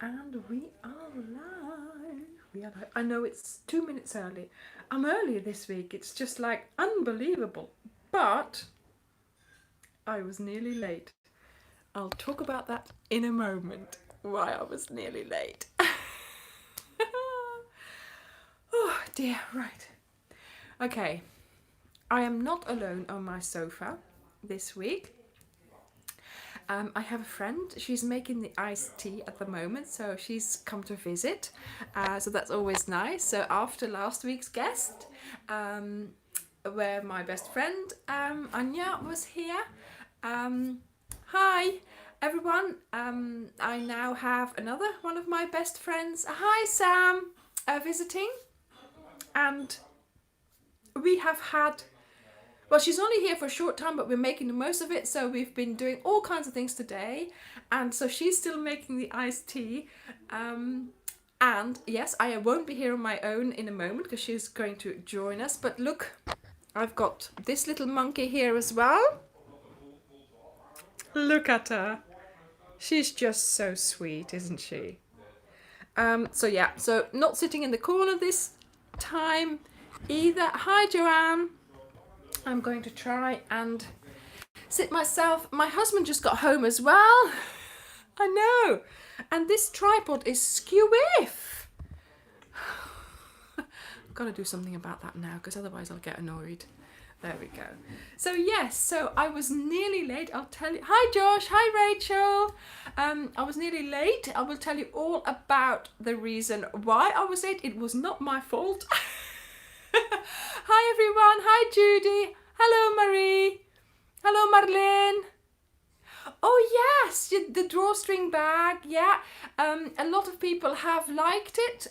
And we are live. We are live. I know it's 2 minutes early. I'm earlier this week. It's just like unbelievable. But I was nearly late. I'll talk about that in a moment. Why I was nearly late. Oh dear, right. Okay. I am not alone on my sofa this week. I have a friend. She's making the iced tea at the moment, so she's come to visit. So that's always nice. So after last week's guest, where my best friend Anya was here. Hi everyone. I now have another one of my best friends. Hi Sam, visiting, and we have had. Well, she's only here for a short time, but we're making the most of it. So we've been doing all kinds of things today. And so she's still making the iced tea. And yes, I won't be here on my own in a moment because she's going to join us. But look, I've got this little monkey here as well. Look at her. She's just so sweet, isn't she? So yeah, so not sitting in the corner this time either. Hi, Joanne. I'm going to try and sit myself. My husband just got home as well. I know. And this tripod is skewiff. I've got to do something about that now because otherwise I'll get annoyed. There we go. So yes, so I was nearly late. I'll tell you. Hi Josh, hi Rachel. I was nearly late. I will tell you all about the reason why I was late. It was not my fault. Hi everyone, hi Judy, hello Marie, hello Marlene. Oh yes, the drawstring bag, yeah. A lot of people have liked it.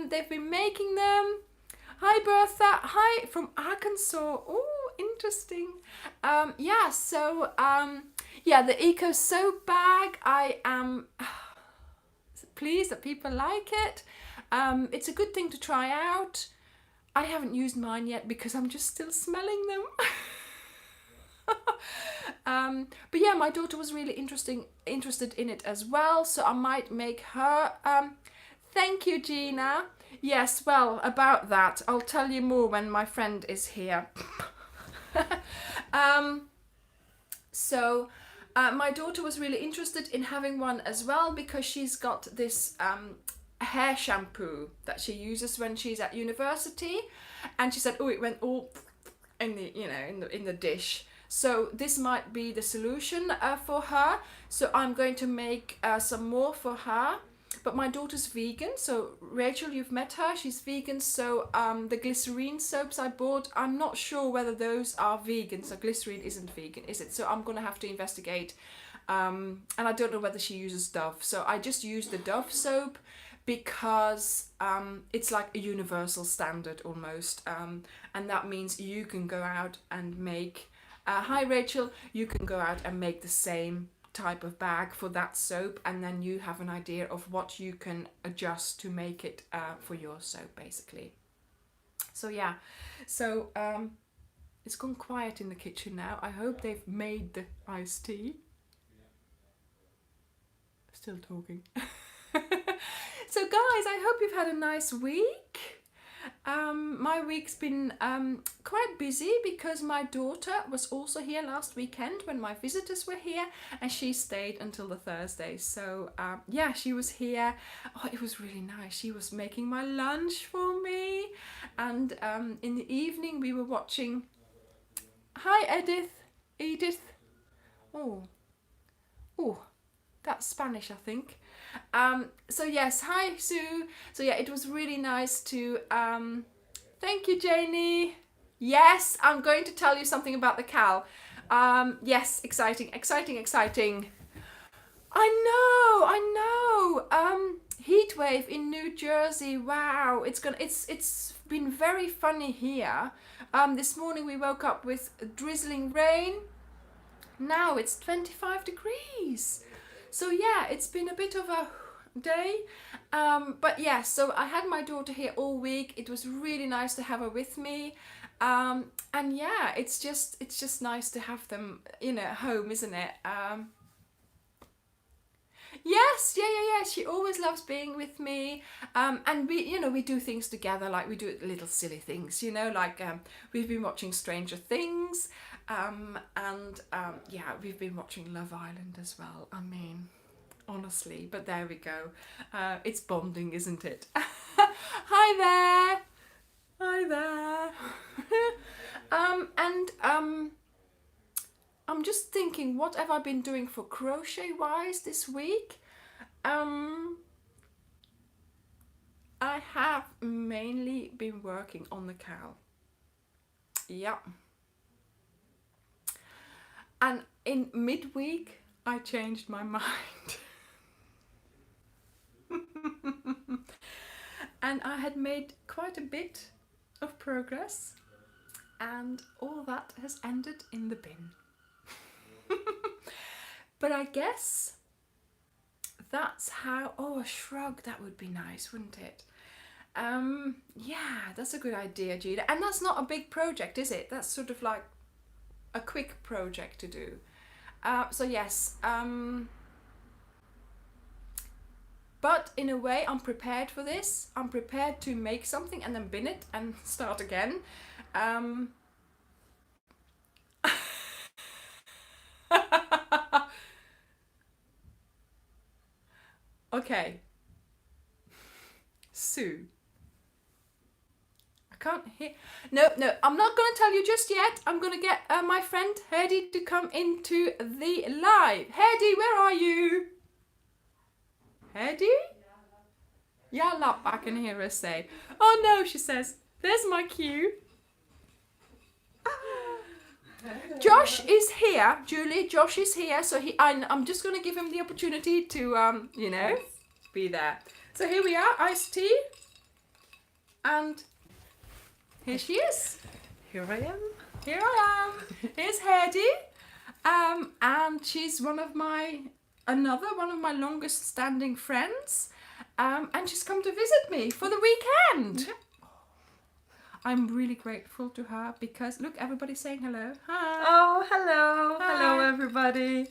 They've been making them. Hi Bertha, hi from Arkansas. Oh, interesting. Yeah, so yeah, the Eco Soap bag. I am pleased that people like it. It's a good thing to try out. I haven't used mine yet because I'm just still smelling them. But yeah, my daughter was really interested in it as well, so I might make her. Thank you, Gina. Yes, well, about that, I'll tell you more when my friend is here. So my daughter was really interested in having one as well because she's got this hair shampoo that she uses when she's at university, and she said, oh, it went all in the in the dish. So this might be the solution for her. So I'm going to make some more for her. But my daughter's vegan, so Rachel, you've met her, she's vegan. So the glycerine soaps I bought, I'm not sure whether those are vegan. So glycerine isn't vegan, is it? So I'm gonna have to investigate. And I don't know whether she uses Dove. So I just use the Dove soap because it's like a universal standard almost, and that means you can go out and make hi Rachel, you can go out and make the same type of bag for that soap, and then you have an idea of what you can adjust to make it for your soap basically. So yeah, so it's gone quiet in the kitchen now. I hope they've made the iced tea. Still talking. So guys, I hope you've had a nice week. My week's been quite busy because my daughter was also here last weekend when my visitors were here, and she stayed until the Thursday. So yeah, she was here. Oh, it was really nice. She was making my lunch for me, and in the evening we were watching. Hi Edith. Oh, that's Spanish, I think. So yes, hi Sue. So yeah, it was really nice to thank you, Janie. Yes, I'm going to tell you something about the cowl. Yes, exciting. I know. Heat wave in New Jersey. Wow, it's been very funny here. This morning we woke up with drizzling rain. Now it's 25 degrees. So yeah, it's been a bit of a day, but yeah, so I had my daughter here all week. It was really nice to have her with me, and yeah, it's just nice to have them, at home, isn't it? Yes, yeah. She always loves being with me. And we do things together, like we do little silly things, like we've been watching Stranger Things. We've been watching Love Island as well. I mean, honestly, but there we go. It's bonding, isn't it? Hi there. Hi there. I'm just thinking, what have I been doing for crochet wise this week? I have mainly been working on the cowl. Yeah. And in midweek, I changed my mind. And I had made quite a bit of progress, and all that has ended in the bin. But I guess that's how... Oh, a shrug, that would be nice, wouldn't it? Yeah, that's a good idea, Gina. And that's not a big project, is it? That's sort of like a quick project to do. So yes, but in a way I'm prepared for this. I'm prepared to make something and then bin it and start again. Okay. Sue. I can't hear. No, I'm not going to tell you just yet. I'm going to get my friend Hedy to come into the live. Hedy, where are you? Hedy? Ja, lap, I can hear her say. Oh no, she says. There's my cue. Josh is here, Julie. Josh is here, so I'm just going to give him the opportunity to, be there. So here we are, iced tea, and here she is. Here I am. Here I am. Here's Hedy, and she's another one of my longest standing friends, and she's come to visit me for the weekend. Yeah. I'm really grateful to her because, look, everybody's saying hello. Hi. Oh, hello. Hi. Hello, everybody.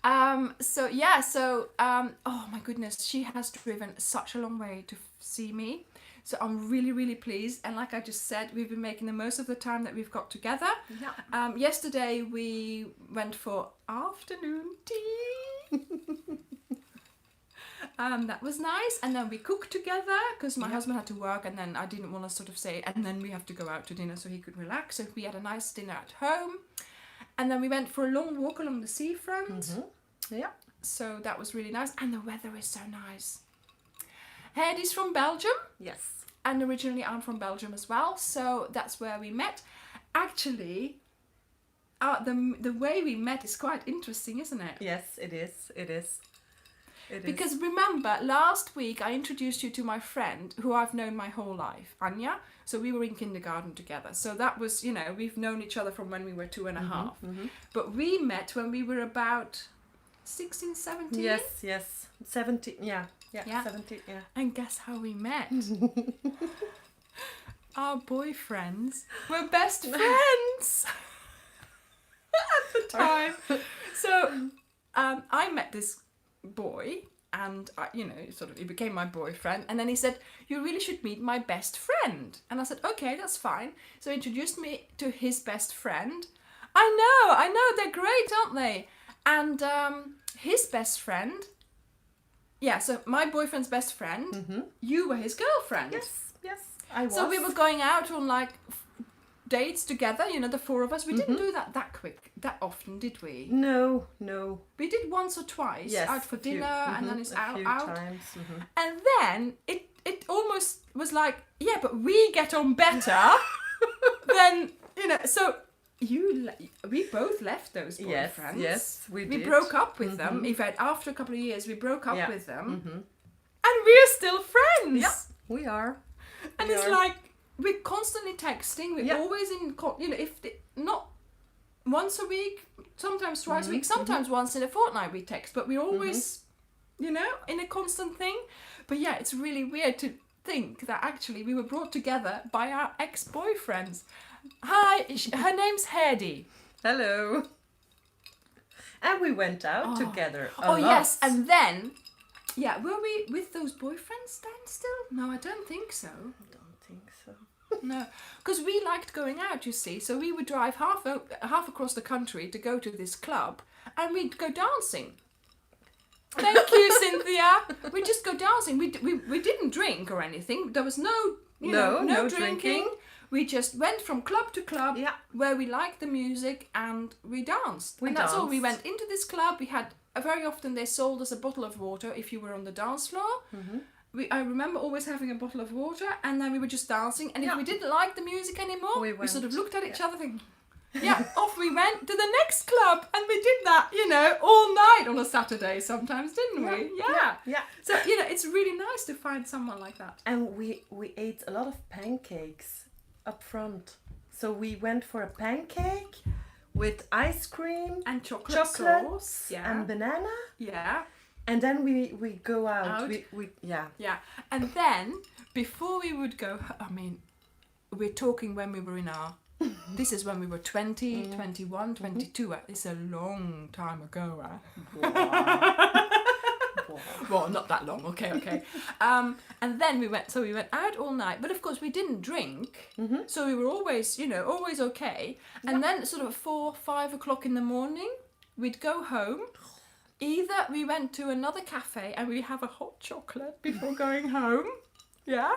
Oh my goodness, she has driven such a long way to see me. So I'm really, really pleased. And like I just said, we've been making the most of the time that we've got together. Yeah. Yesterday we went for afternoon tea. That was nice, and then we cooked together because my husband had to work, and then I didn't want to sort of say, and then we have to go out to dinner so he could relax. So we had a nice dinner at home, and then we went for a long walk along the seafront. Mm-hmm. Yeah. So that was really nice, and the weather is so nice. Hedy's from Belgium. Yes. And originally I'm from Belgium as well, so that's where we met. Actually, the way we met is quite interesting, isn't it? Yes, it is. It is. Because remember, last week I introduced you to my friend who I've known my whole life, Anya. So we were in kindergarten together. So that was, we've known each other from when we were 2 and a half. Mm-hmm. But we met when we were about 16, 17. Yes. 17, yeah, 17, yeah. And guess how we met? Our boyfriends were best friends at the time. So I met this boy, and he became my boyfriend, and then he said, you really should meet my best friend. And I said, okay, that's fine. So he introduced me to his best friend. I know, they're great, aren't they? And his best friend, so my boyfriend's best friend, you were his girlfriend. Yes, I was. So we were going out on like dates together, the four of us. We didn't do that often, did we? No. We did once or twice, out for dinner, and then it's out. Times. Mm-hmm. And then it almost was like, yeah, but we get on better than, so we both left those boyfriends. Yes, we did. We broke up with them. In fact, after a couple of years, we broke up with them. Mm-hmm. And we're still friends. Yeah, we are. And it's like, we're constantly texting. We're always in, not once a week, sometimes twice a week, sometimes once in a fortnight we text, but we're always, in a constant thing. But yeah, it's really weird to think that actually we were brought together by our ex-boyfriends. Hi, her name's Hedy. Hello. And we went out together a lot. Yes, and then, were we with those boyfriends then still? No, I don't think so. I don't think so. No, because we liked going out, you see. So we would drive half across the country to go to this club, and we'd go dancing. Thank you, Cynthia. We'd just go dancing. We didn't drink or anything. There was no drinking. We just went from club to club where we liked the music and we danced. That's all. We went into this club. We had very often they sold us a bottle of water if you were on the dance floor. Mm-hmm. I remember always having a bottle of water, and then we were just dancing. And if we didn't like the music anymore, we sort of looked at each other thinking, off we went to the next club, and we did that, all night on a Saturday sometimes, didn't we? Yeah. So, it's really nice to find someone like that. And we ate a lot of pancakes up front. So we went for a pancake with ice cream and chocolate sauce and banana. Yeah. And then we go out. Yeah. And then before we would go, we're talking when we were in our this is when we were 20, 21, 22. It's a long time ago. Well, not that long. Okay. And then we went out all night. But of course, we didn't drink. Mm-hmm. So we were always okay. And then sort of 4, 5 o'clock in the morning, we'd go home. Either we went to another cafe and we have a hot chocolate before going home. Yeah.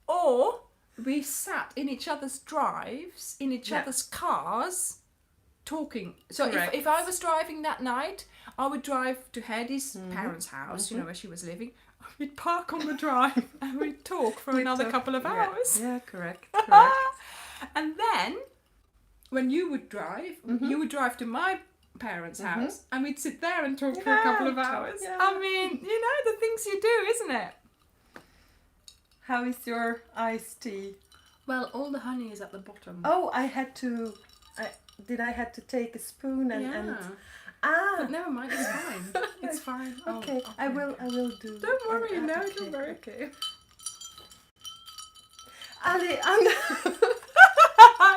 Or we sat in each other's drives, in each other's cars, talking. So if I was driving that night, I would drive to Heidi's parents' house, where she was living. We'd park on the drive and we'd talk for another couple of hours. Yeah, correct. And then, when you would drive, you would drive to my parents' house and we'd sit there and talk for a couple of hours. Yeah. The things you do, isn't it? How is your iced tea? Well, all the honey is at the bottom. Oh, I had to take a spoon and But never mind, it's fine. It's fine. Okay, I will do. Don't worry, don't worry. Okay. Ali,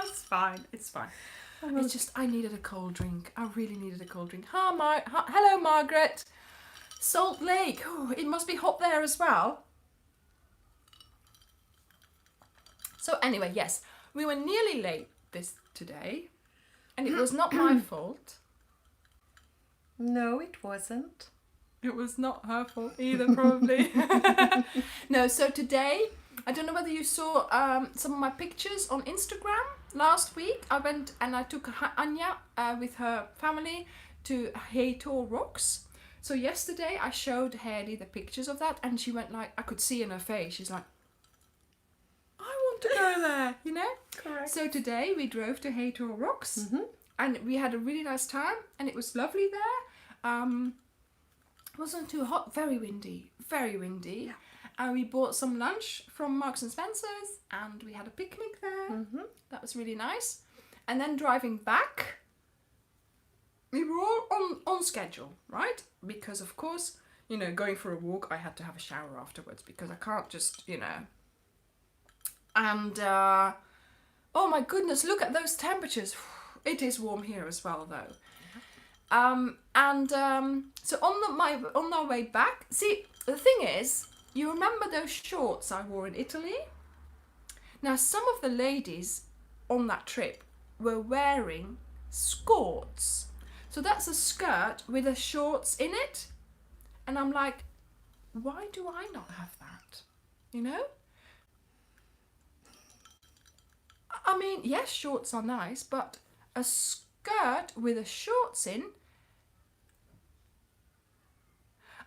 It's fine. It's just I needed a cold drink. I really needed a cold drink. Hello, Margaret. Salt Lake. Oh, it must be hot there as well. So anyway, yes, we were nearly late today, and it was not my fault. No, it wasn't. It was not her fault either, probably. No, so today, I don't know whether you saw some of my pictures on Instagram last week. I went and I took Anya with her family to Hator Rocks. So yesterday I showed Heidi the pictures of that, and she went like, I could see in her face, she's like, I want to go there, Correct. So today we drove to Hator Rocks, and we had a really nice time, and it was lovely there. It wasn't too hot, very windy. Yeah. And we bought some lunch from Marks and Spencer's, and we had a picnic there. That was really nice. And then driving back, we were all on schedule, right? Because of course, going for a walk, I had to have a shower afterwards because I can't just, And, oh my goodness, look at those temperatures. It is warm here as well, though. So on our way back, see, the thing is, you remember those shorts I wore in Italy? Now, some of the ladies on that trip were wearing skorts. So that's a skirt with the shorts in it. And I'm like, why do I not have that? I mean, yes, shorts are nice, but a skirt with the shorts in.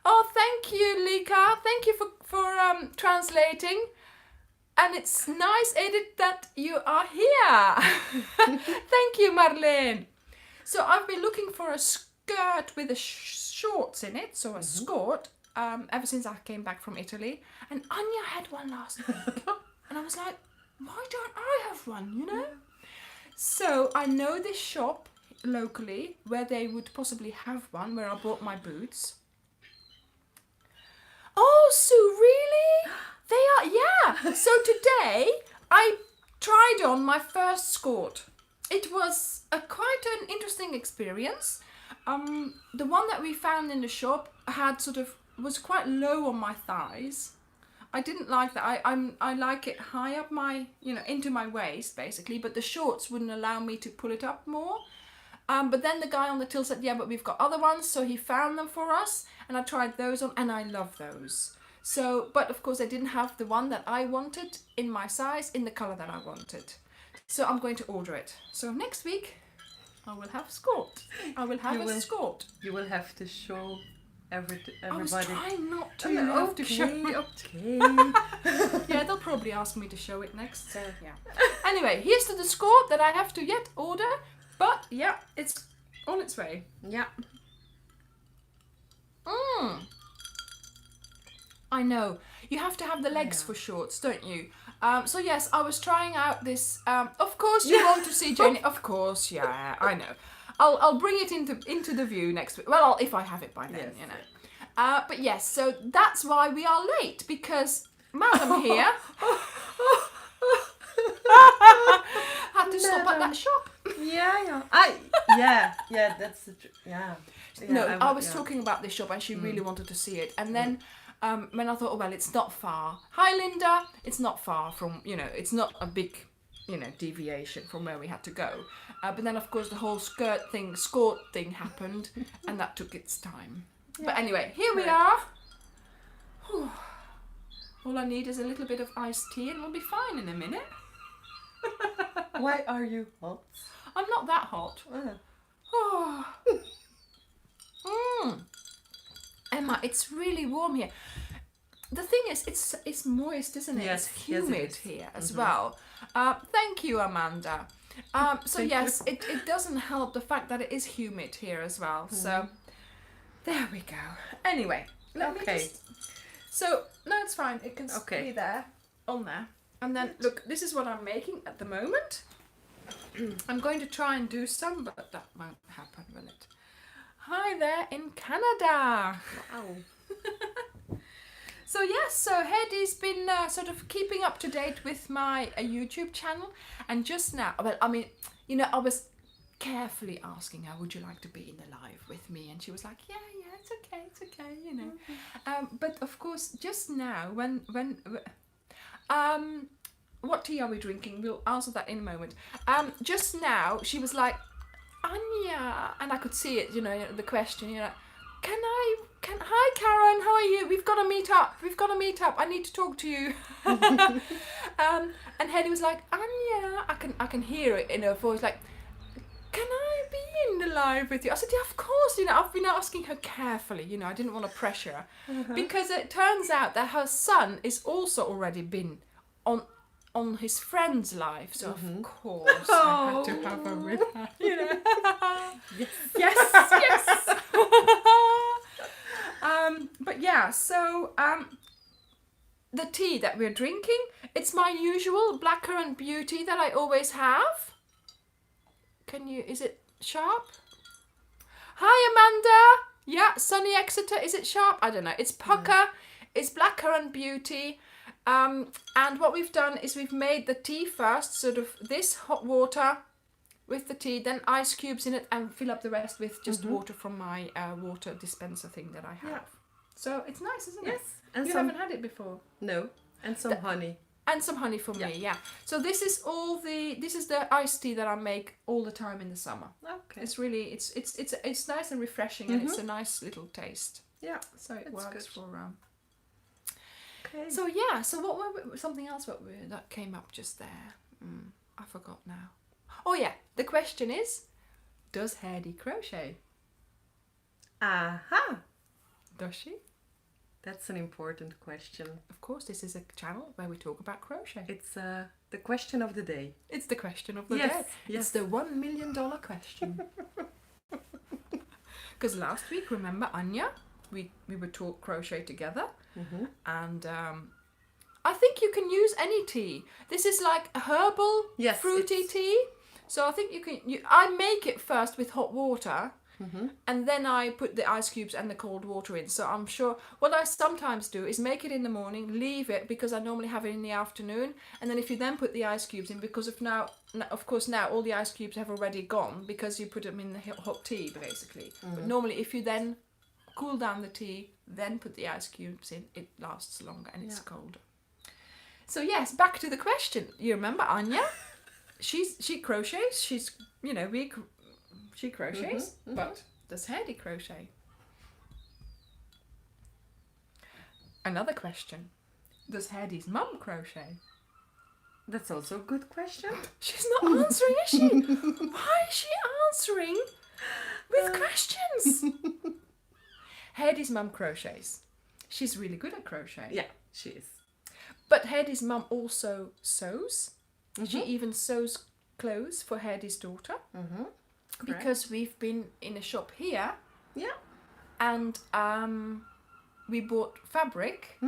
Oh, thank you, Lika. Thank you for translating. And it's nice, Edith, that you are here. Thank you, Marlene. So I've been looking for a skirt with the shorts in it, so a skort, ever since I came back from Italy. And Anya had one last week. And I was like, why don't I have one, So I know this shop locally where they would possibly have one, where I bought my boots. Oh, Sue, really? They are, yeah. So today I tried on my first skort. It was quite an interesting experience. The one that we found in the shop had was quite low on my thighs. I didn't like that. I like it high up my, into my waist basically, but the shorts wouldn't allow me to pull it up more. But then the guy on the till said, yeah, but we've got other ones, so he found them for us, and I tried those on, and I love those. So, but of course I didn't have the one that I wanted in my size, in the colour that I wanted. So I'm going to order it. So next week I will have skort. I will have a skort. You will have to show everybody. I was trying not to Okay, have to show it. Okay. Yeah, they'll probably ask me to show it next. So yeah. Anyway, here's to the skort that I have to yet order. But yeah, it's on its way. Yeah. I know. You have to have the legs for shorts, don't you? So yes, I was trying out this. Of course, you want to see Janie. Of course, yeah, I know. I'll bring it into the view next week. Well, if I have it by then, Yes. But yes, so that's why we are late, because Madam here had to stop at that shop. Yeah. That's the yeah. No, I was talking about this shop, and she really wanted to see it. And then when I thought, oh well, it's not far. Hi, Linda. It's not far from, it's not a big, deviation from where we had to go. But then, of course, the whole skort thing happened, and that took its time. Yeah. But anyway, here we are. Whew. All I need is a little bit of iced tea, and we'll be fine in a minute. Why are you hot? I'm not that hot. Oh. Emma, it's really warm here. The thing is, it's moist, isn't it? Yes, it's humid it is. here as well. Thank you, Amanda. So yes, it doesn't help the fact that it is humid here as well. So there we go. Anyway, let me just... So, no, it's fine. It can be there, on there. And then, look, this is what I'm making at the moment. I'm going to try and do some, but that won't happen, will it? Hi there in Canada. Wow. So yes, so Hedy's been sort of keeping up to date with my YouTube channel, and just now, well, I mean, I was carefully asking her, would you like to be in the live with me? And she was like, yeah, it's okay, but of course, just now, when what tea are we drinking? We'll answer that in a moment. Just now, she was like, Anya, and I could see it, the question, hi Karen, how are you? We've got to meet up. I need to talk to you. And Hedy was like, Anya, I can hear it in her voice, like, can I be in the live with you? I said, yeah, of course. I've been asking her carefully. I didn't want to pressure her, because it turns out that her son is also already been on his friend's live, so of course I had to have her with her. Yes. But yeah, so the tea that we're drinking, it's my usual blackcurrant beauty that I always have. Is it sharp? Hi Amanda! Yeah, Sunny Exeter, is it sharp? I don't know. It's pucker, it's blackcurrant beauty. And what we've done is we've made the tea first, sort of this hot water with the tea, then ice cubes in it, and fill up the rest with just water from my water dispenser thing that I have. Yeah. So it's nice, isn't it? Yes. And you haven't had it before. No. And some honey. And some honey for me, yeah. So this is the iced tea that I make all the time in the summer. Okay. It's really it's nice and refreshing, and it's a nice little taste. Yeah. So it works for Okay. So yeah, so what were something else that came up just there? I forgot now. Oh yeah, the question is, does Hedy crochet? Aha! Does she? That's an important question. Of course, this is a channel where we talk about crochet. It's the question of the day. It's the question of the day. Yes. It's the $1 million question. Because last week, remember Anya? We would talk crochet together. And I think you can use any tea. This is like a herbal, fruity tea. So I think I make it first with hot water, and then I put the ice cubes and the cold water in. So I'm sure what I sometimes do is make it in the morning, leave it because I normally have it in the afternoon, and then if you then put the ice cubes in, because of course now all the ice cubes have already gone because you put them in the hot tea basically. But normally if you then cool down the tea, then put the ice cubes in, it lasts longer and it's colder. So yes, back to the question. You remember Anya? She crochets. She's she crochets, but does Hedy crochet? Another question. Does Hedy's mum crochet? That's also a good question. She's not answering, is she? Why is she answering with questions? Hedy's mum crochets. She's really good at crochet. Yeah, she is. But Hedy's mum also sews. She even sews clothes for Hedy's daughter. Because we've been in a shop here. Yeah. And we bought fabric.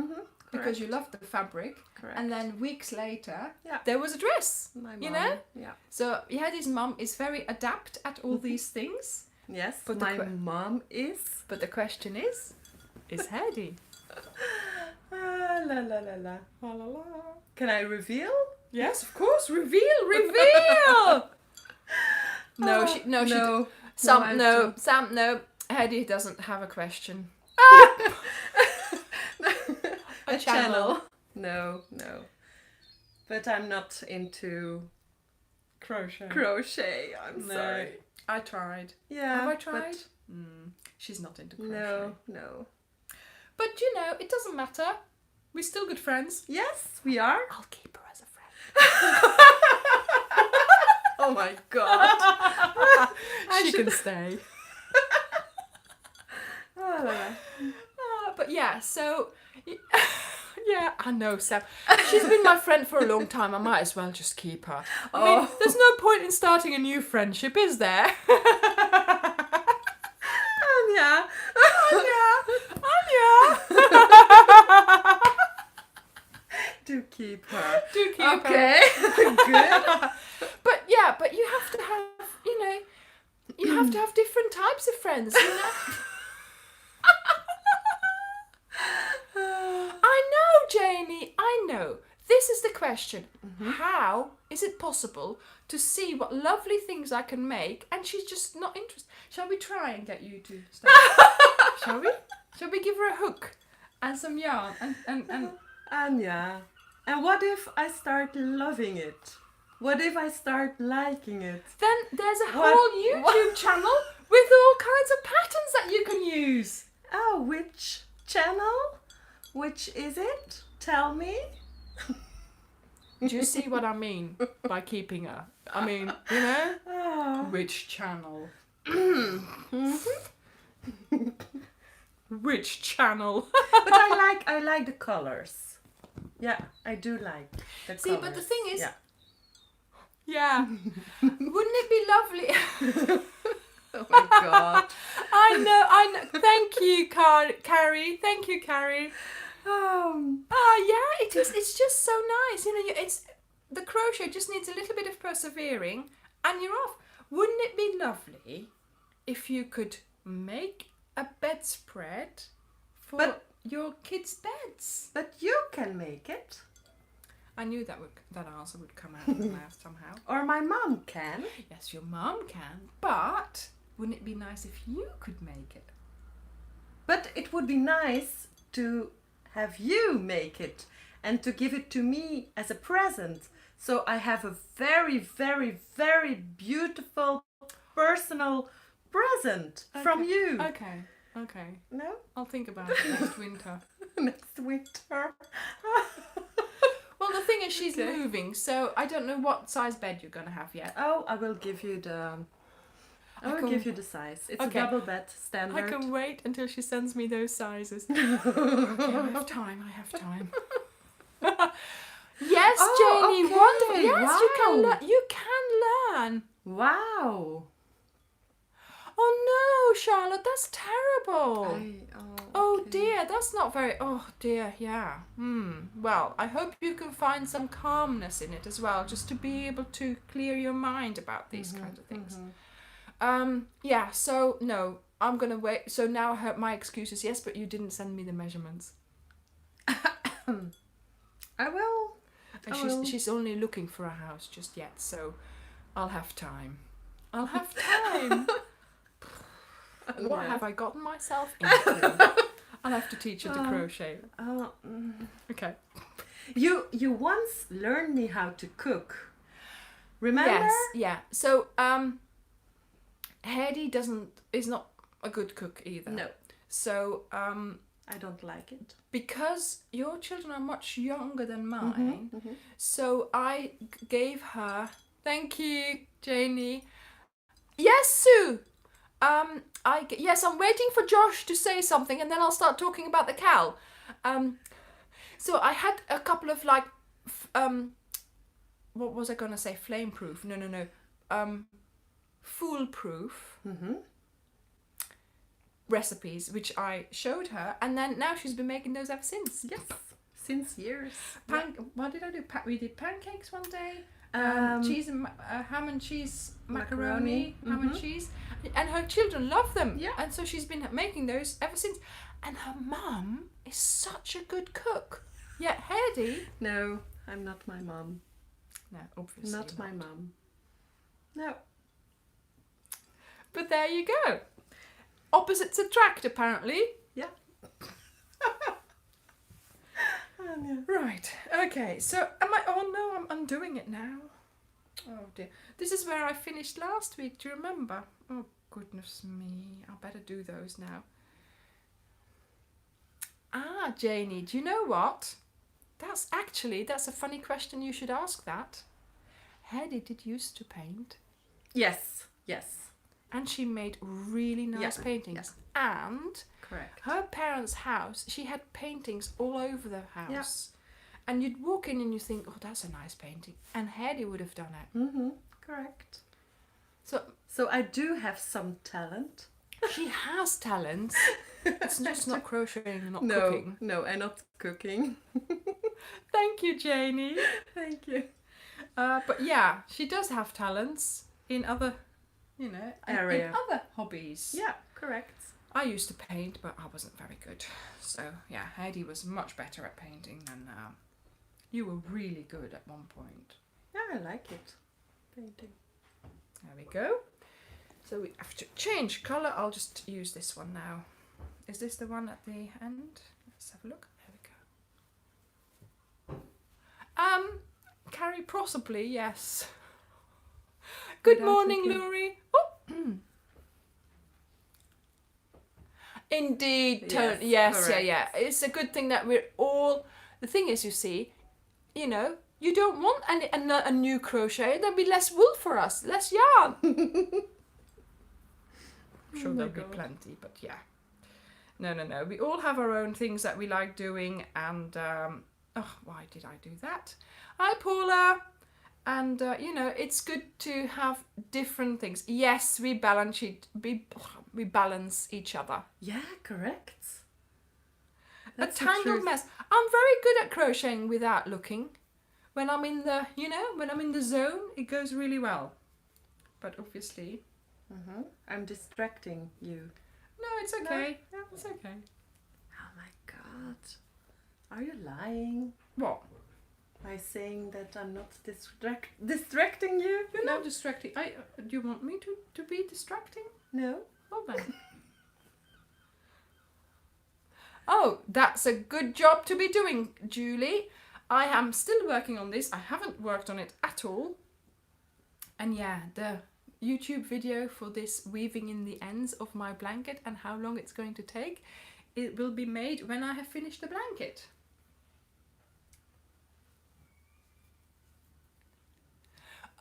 Because you love the fabric. Correct. And then weeks later, there was a dress. My mom. You know? Yeah. So Hedy's mum is very adept at all these things. Yes, but my mom is. But the question is Hedy? La la la la. La la la. Can I reveal? Yes, of course. Reveal! No. Sam, no. Hedy doesn't have a question. A channel. No. But I'm not into crochet. I'm sorry. I tried. Yeah. Have I tried? She's not into crochet. No. But it doesn't matter. We're still good friends. Yes, we are. I'll keep her as a friend. Oh my god. She can stay. But yeah, so yeah, I know, Sam. She's been my friend for a long time. I might as well just keep her. I mean, there's no point in starting a new friendship, is there? Anya. Do keep her. Okay. Good. But you have to have, different types of friends, I know, Janie, I know. This is the question. How is it possible to see what lovely things I can make and she's just not interested? Shall we try and get you to start? Shall we? Shall we give her a hook and some yarn and Anya. And what if I start loving it? What if I start liking it? Then there's a whole YouTube channel with all kinds of patterns that you can use. Oh, which channel? Which is it? Tell me. Do you see what I mean by keeping her? I mean, which channel? Which channel? But I like the colors. Yeah, I do like the colors. See, but the thing is, wouldn't it be lovely? Oh my god. I know. Thank you, Carrie. Thank you, Carrie. Yeah, it is. It's just so nice. It's the crochet just needs a little bit of persevering, and you're off. Wouldn't it be lovely if you could make a bedspread for your kids' beds? But you can make it. I knew that answer would come out of my mouth somehow. Or my mum can. Yes, your mum can. But wouldn't it be nice if you could make it? But it would be nice to have you make it and to give it to me as a present. So I have a very, very, very beautiful personal present from you. Okay. No? I'll think about it next winter. Next winter. Well, the thing is, she's moving, so I don't know what size bed you're gonna have yet. Oh, I will give you the. I will give you the size. It's a double bed standard. I can wait until she sends me those sizes. Okay, I have time. Yes, Janie, okay. wonderful. Yes, Wow. You can learn. Wow. Oh no, Charlotte, that's terrible. Oh okay. dear, that's not very. Oh dear, yeah. Well, I hope you can find some calmness in it as well, just to be able to clear your mind about these kinds of things. Yeah, so no, I'm gonna wait. So now my excuse is yes, but you didn't send me the measurements. I will. And she's only looking for a house just yet, so I'll have time. I'll have time. What have I gotten myself into? I'll have to teach her to crochet. Okay. You once learned me how to cook. Remember? Yes, yeah. So Hedy is not a good cook either. No. So I don't like it. because your children are much younger than mine, so I gave her. Thank you, Janie. Yes, Sue. Yes, I'm waiting for Josh to say something, and then I'll start talking about the cowl. So I had a couple of like, what was I gonna say? Flame-proof? No. Foolproof recipes, which I showed her, and then now she's been making those ever since. Yes, since years. What did I do? We did pancakes one day. Cheese and ham and cheese macaroni, ham and cheese, and her children love them. Yeah, and so she's been making those ever since. And her mum is such a good cook. Yeah, Hedy. No, I'm not my mum. No, obviously Not my mum. No. But there you go. Opposites attract, apparently. Yeah. Oh, no. Right. Okay. So am I? Oh no, I'm undoing it now. Oh dear. This is where I finished last week. Do you remember? Oh goodness me. I better do those now. Ah, Janie. Do you know what? That's a funny question. You should ask that. Hedy did used to paint. Yes. And she made really nice paintings. Yeah. And Correct. her parents' house, she had paintings all over the house. Yeah. And you'd walk in and you think, oh, that's a nice painting. And Hedy would have done it. Correct. So I do have some talent. She has talent. It's just not crocheting and not cooking. No, and not cooking. Thank you, Janie. Thank you. But yeah, she does have talents in other, in other hobbies. Yeah, correct. I used to paint, but I wasn't very good. So yeah, Hedy was much better at painting than you were really good at one point. Yeah, I like it. Painting. There we go. So we have to change colour. I'll just use this one now. Is this the one at the end? Let's have a look. There we go. Carrie, possibly, yes. Good morning, Laurie. Oh. Indeed, yes, yeah. It's a good thing that we're all. The thing is, you see, you don't want a new crochet. There'll be less wool for us, less yarn. I'm sure there'll be plenty, but yeah. No. We all have our own things that we like doing, and why did I do that? Hi, Paula. And it's good to have different things. Yes, we balance each other. Yeah, correct. That's a tangled mess. I'm very good at crocheting without looking. When I'm in the, when I'm in the zone, it goes really well. But obviously, I'm distracting you. No, it's okay. No. It's okay. Oh my God, are you lying? What? By saying that I'm not distracting you? You're not distracting. Do you want me to be distracting? No. Well then. Oh, that's a good job to be doing, Julie. I am still working on this. I haven't worked on it at all. And yeah, the YouTube video for this weaving in the ends of my blanket and how long it's going to take, it will be made when I have finished the blanket.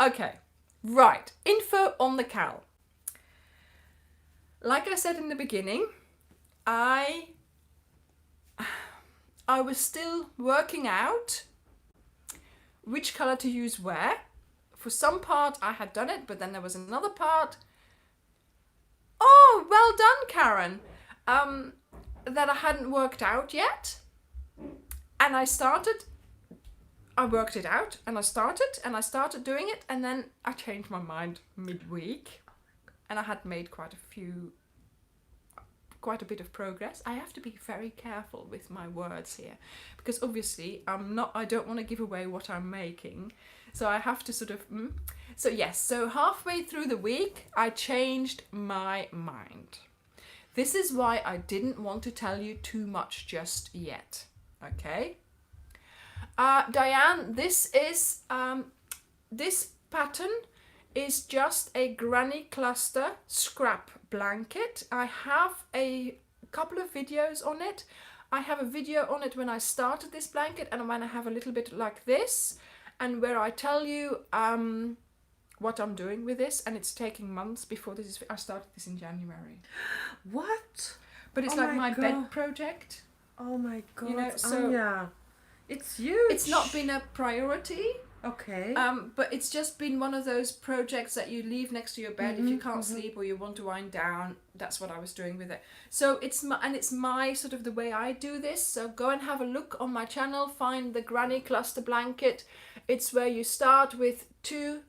Okay, right, info on the cowl. Like I said in the beginning, I was still working out which colour to use where. For some part I had done it, but then there was another part. Oh, well done, Karen. That I hadn't worked out yet. And I worked it out, and I started doing it, and then I changed my mind midweek. and I had made quite a bit of progress. I have to be very careful with my words here, because obviously I don't want to give away what I'm making, so I have to sort of So yes, so halfway through the week I changed my mind. This is why I didn't want to tell you too much just yet. Okay, Diane, this pattern is just a granny cluster scrap blanket. I have a couple of videos on it. I have a video on it when I started this blanket, and when I have a little bit like this, and where I tell you what I'm doing with this, and it's taking months before this is. I started this in January. What? But it's like my bed project. Oh my god! You know, so yeah, it's huge. It's not been a priority. Okay. But it's just been one of those projects that you leave next to your bed if you can't sleep or you want to wind down. That's what I was doing with it. So it's my sort of the way I do this. So go and have a look on my channel. Find the granny cluster blanket. It's where you start with two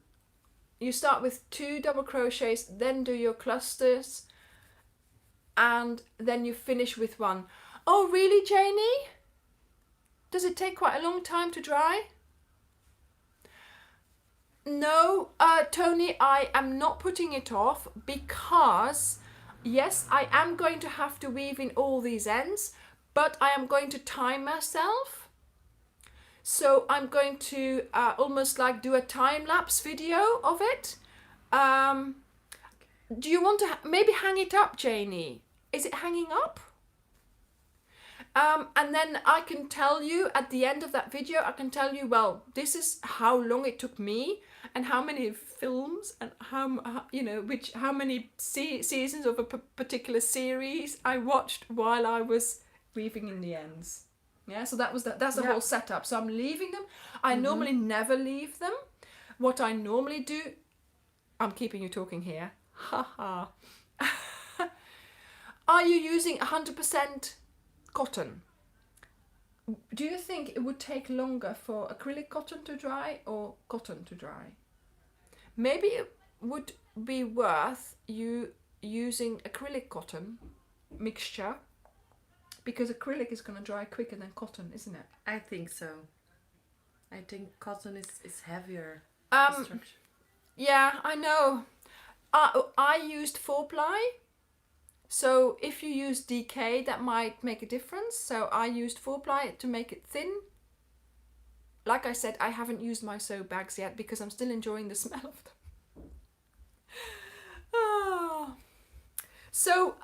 double crochets, then do your clusters, and then you finish with one. Oh really, Janie? Does it take quite a long time to dry? No, Tony, I am not putting it off, because yes, I am going to have to weave in all these ends, but I am going to time myself. So I'm going to almost like do a time-lapse video of it. Do you want to maybe hang it up, Janie? Is it hanging up? And then I can tell you at the end of that video, I can tell you, well, this is how long it took me, and how many films, and how many seasons of a particular series I watched while I was weaving in the ends. Yeah, so that's the whole setup. So I'm leaving them. I normally never leave them. What I normally do, I'm keeping you talking here. Haha. Are you using 100% cotton? Do you think it would take longer for acrylic cotton to dry or cotton to dry? Maybe it would be worth you using acrylic cotton mixture, because acrylic is going to dry quicker than cotton, isn't it? I think so. I think cotton is heavier. Yeah, I know. I used 4-ply. So if you use DK, that might make a difference. So I used 4-ply to make it thin. Like I said, I haven't used my soap bags yet because I'm still enjoying the smell of them. Oh. So,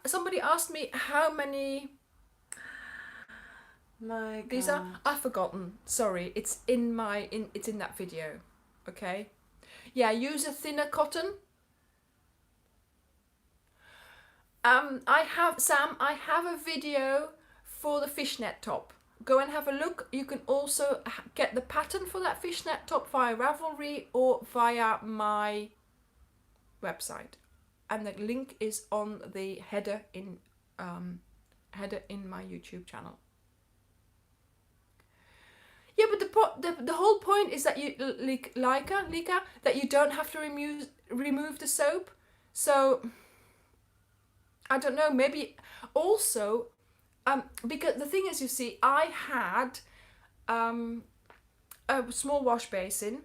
somebody asked me how many these are. I've forgotten. Sorry, it's in that video. Okay. Yeah, use a thinner cotton. I have a video for the fishnet top. Go and have a look. You can also get the pattern for that fishnet top via Ravelry or via my website, and the link is on the header in my YouTube channel. Yeah, but the whole point is that you Lika, that you don't have to remove the soap. So I don't know, maybe also because the thing is, you see, I had a small wash basin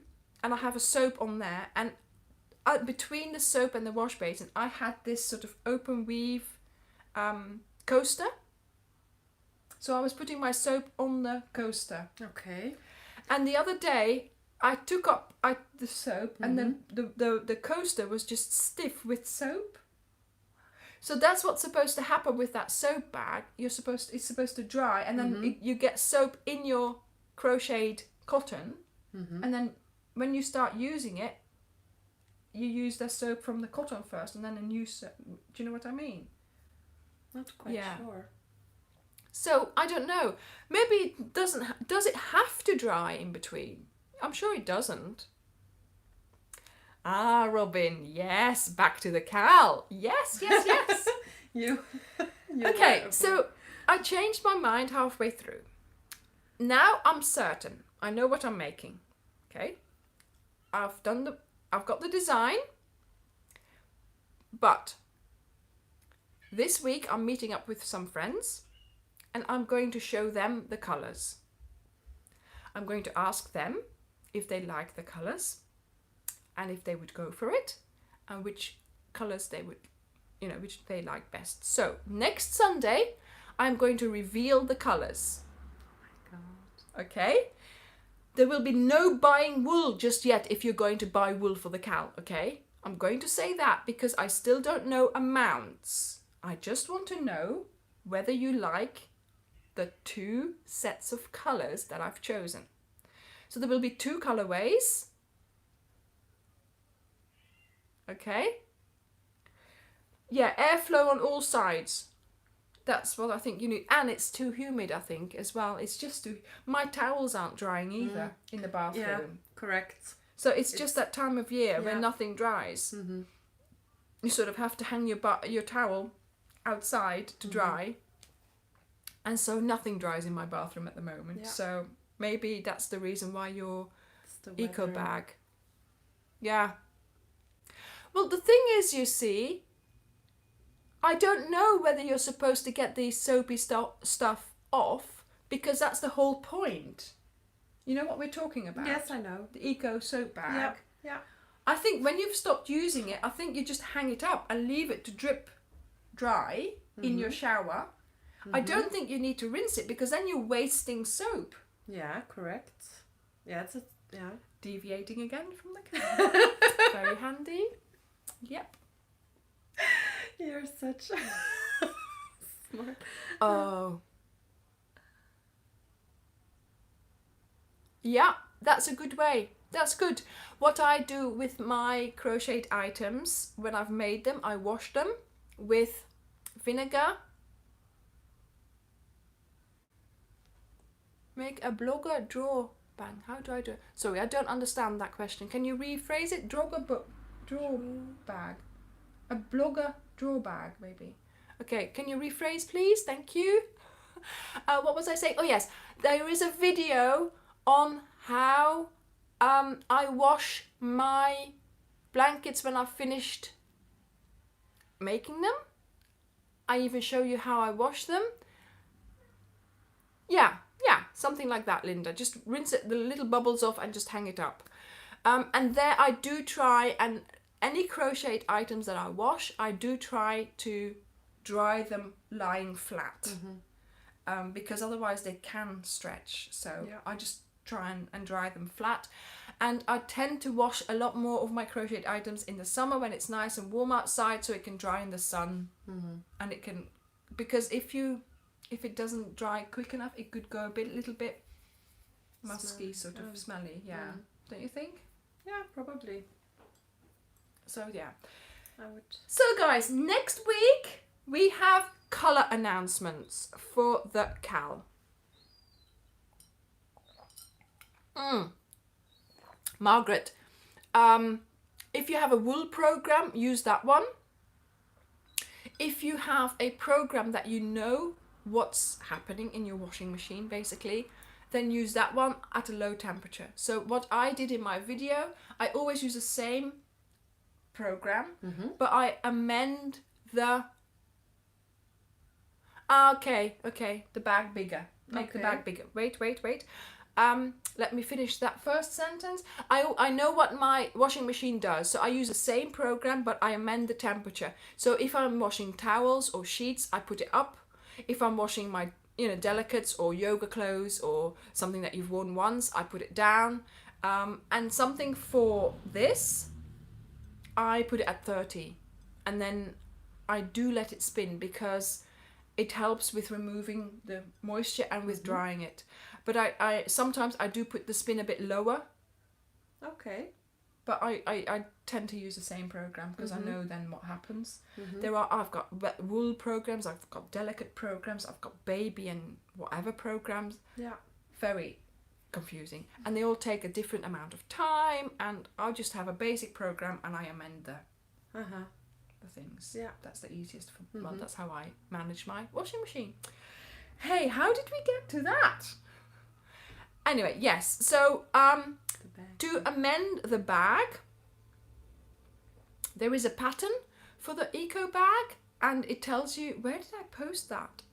and I have a soap on there, and between the soap and the wash basin I had this sort of open weave coaster. So I was putting my soap on the coaster. Okay. And the other day I took up the soap, and then the coaster was just stiff with soap. So that's what's supposed to happen with that soap bag. It's supposed to dry, and then you get soap in your crocheted cotton, and then when you start using it, you use the soap from the cotton first, and then a new soap. Do you know what I mean? Not quite sure. So I don't know. Maybe it doesn't. Does it have to dry in between? I'm sure it doesn't. Ah, Robin, yes, back to the cowl. Yes. You okay, so I changed my mind halfway through. Now I'm certain. I know what I'm making. Okay, I've got the design. But this week I'm meeting up with some friends and I'm going to show them the colours. I'm going to ask them if they like the colours and if they would go for it and which colours they would, which they like best. So next Sunday I'm going to reveal the colours. Oh my God. Okay? There will be no buying wool just yet if you're going to buy wool for the cowl, okay? I'm going to say that because I still don't know amounts. I just want to know whether you like the 2 sets of colours that I've chosen. So there will be 2 colorways. Okay? Yeah, airflow on all sides. That's what I think you need. And it's too humid, I think, as well. It's just too... My towels aren't drying either in the bathroom. Yeah, correct. So it's just that time of year when Yeah. nothing dries. Mm-hmm. You sort of have to hang your towel outside to dry. And so nothing dries in my bathroom at the moment. Yeah. So maybe that's the reason why your It's the eco weather. bag. Yeah. Well, the thing is, you see, I don't know whether you're supposed to get the soapy stuff off because that's the whole point. You know what we're talking about? Yes, I know. The eco soap bag. Yeah, yeah. I think when you've stopped using it, I think you just hang it up and leave it to drip dry in your shower. I don't think you need to rinse it because then you're wasting soap. Yeah, correct. Yeah, yeah. Deviating again from the camera. Very handy. Yep. You're such smart. Oh. Yeah, that's a good way. That's good. What I do with my crocheted items, when I've made them, I wash them with vinegar. Make a blogger draw bag. How do I do it? Sorry, I don't understand that question. Can you rephrase it? Draw bag. A blogger draw bag, maybe. Okay, can you rephrase, please? Thank you. What was I saying? Oh yes, there is a video on how I wash my blankets when I've finished making them. I even show you how I wash them. Yeah, something like that, Linda. Just rinse it, the little bubbles off and just hang it up. And there I do try, and any crocheted items that I wash, I do try to dry them lying flat. Because otherwise they can stretch. So Yeah. I just try and dry them flat. And I tend to wash a lot more of my crocheted items in the summer when it's nice and warm outside so it can dry in the sun. And it can, because if it doesn't dry quick enough, it could go little bit musky, sort of smelly. Yeah. Don't you think? Yeah, probably. So yeah. I would. So guys, next week we have colour announcements for the Cowl. Margaret, if you have a wool program, use that one. If you have a program that you know what's happening in your washing machine, basically, then use that one at a low temperature. So what I did in my video, I always use the same program, but I amend the... Okay, the bag bigger. Make the bag bigger. Wait. Let me finish that first sentence. I know what my washing machine does, so I use the same program, but I amend the temperature. So if I'm washing towels or sheets, I put it up. If I'm washing my delicates or yoga clothes or something that you've worn once, I put it down. And something for this, I put it at 30, and then I do let it spin because it helps with removing the moisture and with drying it. But I sometimes I do put the spin a bit lower. Okay. But I tend to use the same program because I know then what happens. I've got wool programs, I've got delicate programs, I've got baby and whatever programs. Yeah. Very confusing. And they all take a different amount of time, and I'll just have a basic program and I amend the things. Yeah. That's the easiest for well, that's how I manage my washing machine. Hey, how did we get to that? Anyway, yes. So to amend the bag, there is a pattern for the eco bag, and it tells you, where did I post that?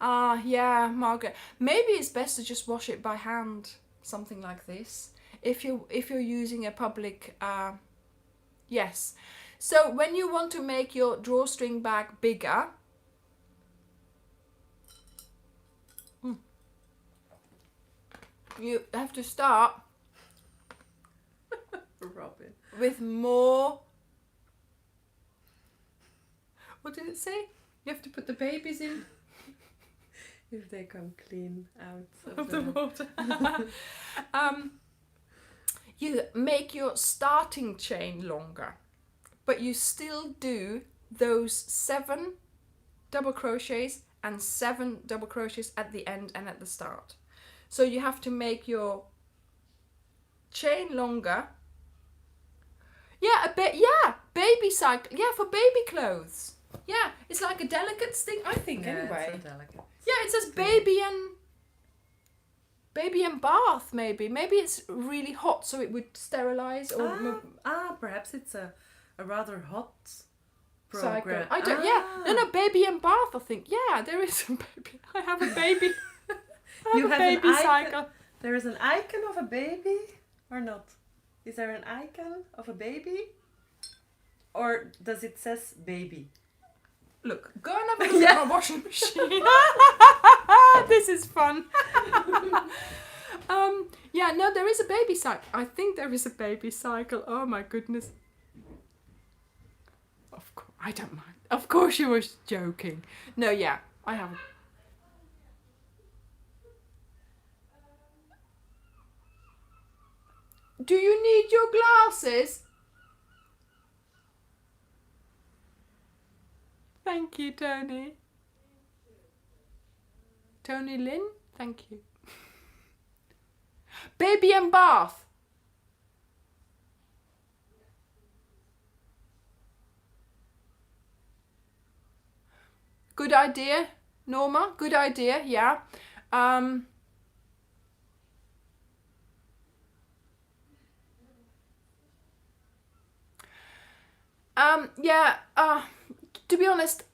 Yeah, Margaret. Maybe it's best to just wash it by hand, something like this. If you're using a public, yes. So when you want to make your drawstring bag bigger, you have to start Robin. with more. What did it say? You have to put the babies in. If they come clean out Of the water. You make your starting chain longer, but you still do those 7 double crochets and 7 double crochets at the end and at the start. So you have to make your chain longer. Yeah, a bit. Yeah, baby cycle. Yeah, for baby clothes. Yeah, it's like a delicate thing, I think. Yeah, anyway. it's so delicate. Yeah, it says baby and bath. Maybe it's really hot, so it would sterilize or Perhaps it's a rather hot program. cycle. I don't. Yeah, no, baby and bath. I think. Yeah, there is a baby. I have a baby. You have a baby an icon. cycle. There is an icon of a baby, or not? Is there an icon of a baby, or does it says baby? Look, go and have a look at my washing machine. This is fun. Yeah, no, there is a baby cycle. I think there is a baby cycle. Oh my goodness. Of course, I don't mind. Of course you were joking. No, yeah, I have. Do you need your glasses? Thank you, Tony. Tony Lynn, thank you. Baby and bath. Good idea, Norma. Good idea, yeah. To be honest,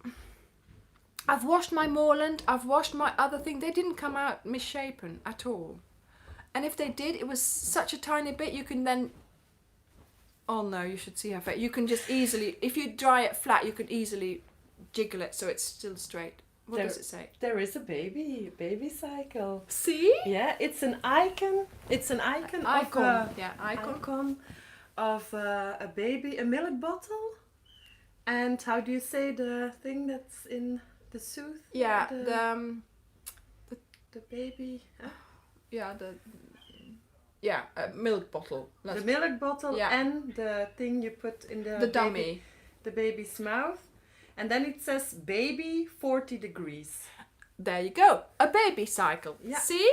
I've washed my Moreland, I've washed my other thing. They didn't come out misshapen at all. And if they did, it was such a tiny bit. You can then, oh no, you should see how fat. You can just easily, if you dry it flat, you can easily jiggle it so it's still straight. What does it say? There is a baby cycle. See? Yeah, it's an icon. It's an icon. Icon. Icon of a baby, a milk bottle. And how do you say the thing that's in the soothe? Yeah, the baby. A milk bottle. The milk bottle, yeah. And the thing you put in the dummy. The baby's mouth. And then it says baby 40 degrees. There you go. A baby cycle. Yeah. See?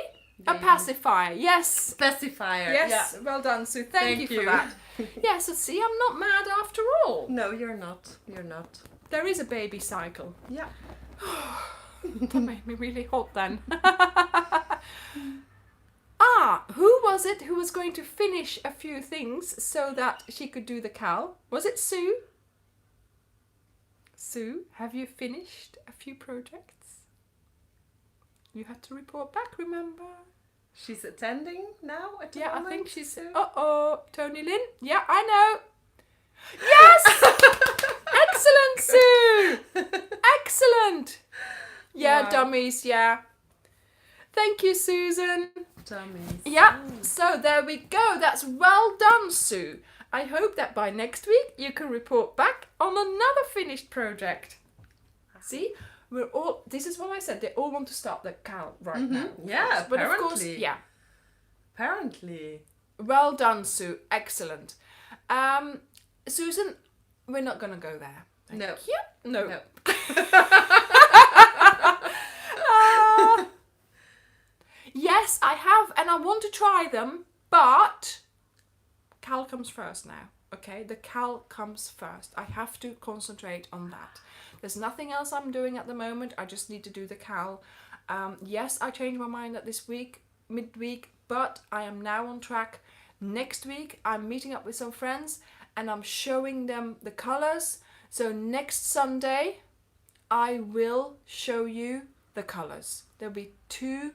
A Baby. pacifier. Yes. Specifier. Yes. Yeah. Well done, Sue. Thank you for that. Yeah, so see, I'm not mad after all. No, you're not. You're not. There is a baby cycle. Yeah. That made me really hot then. Who was it who was going to finish a few things so that she could do the cowl? Was it Sue? Sue, have you finished a few projects? You had to report back, remember? She's attending now at the Yeah, moment. I think she's... Sue? Tony Lynn. Yeah, I know. Yes! Excellent, Sue! Excellent! Yeah, Wow. dummies, yeah. Thank you, Susan. Dummies. Yeah, so there we go. That's well done, Sue. I hope that by next week you can report back on another finished project. See? We're all, this is what I said, they all want to start the cowl right now. Yeah, But of course, apparently. yeah. Apparently. Well done, Sue. Excellent. Susan, we're not going to go there. No. Yeah. No. No. Yes, I have, and I want to try them, but cowl comes first now. Okay, the cowl comes first. I have to concentrate on that. There's nothing else I'm doing at the moment. I just need to do the cowl. Yes, I changed my mind at this week, midweek, but I am now on track. Next week, I'm meeting up with some friends and I'm showing them the colors. So next Sunday, I will show you the colors. There'll be 2.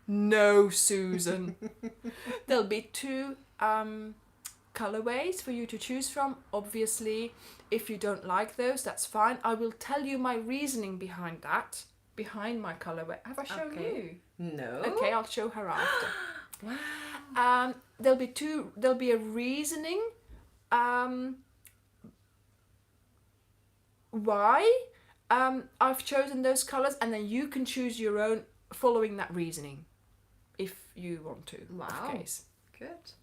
No, Susan. There'll be 2 colorways for you to choose from. Obviously, if you don't like those, that's fine. I will tell you my reasoning behind that, behind my colorway. Have I shown you? No. Okay, I'll show her after. Wow. There'll be a reasoning why I've chosen those colors, and then you can choose your own following that reasoning if you want to. Wow. Of case. Good.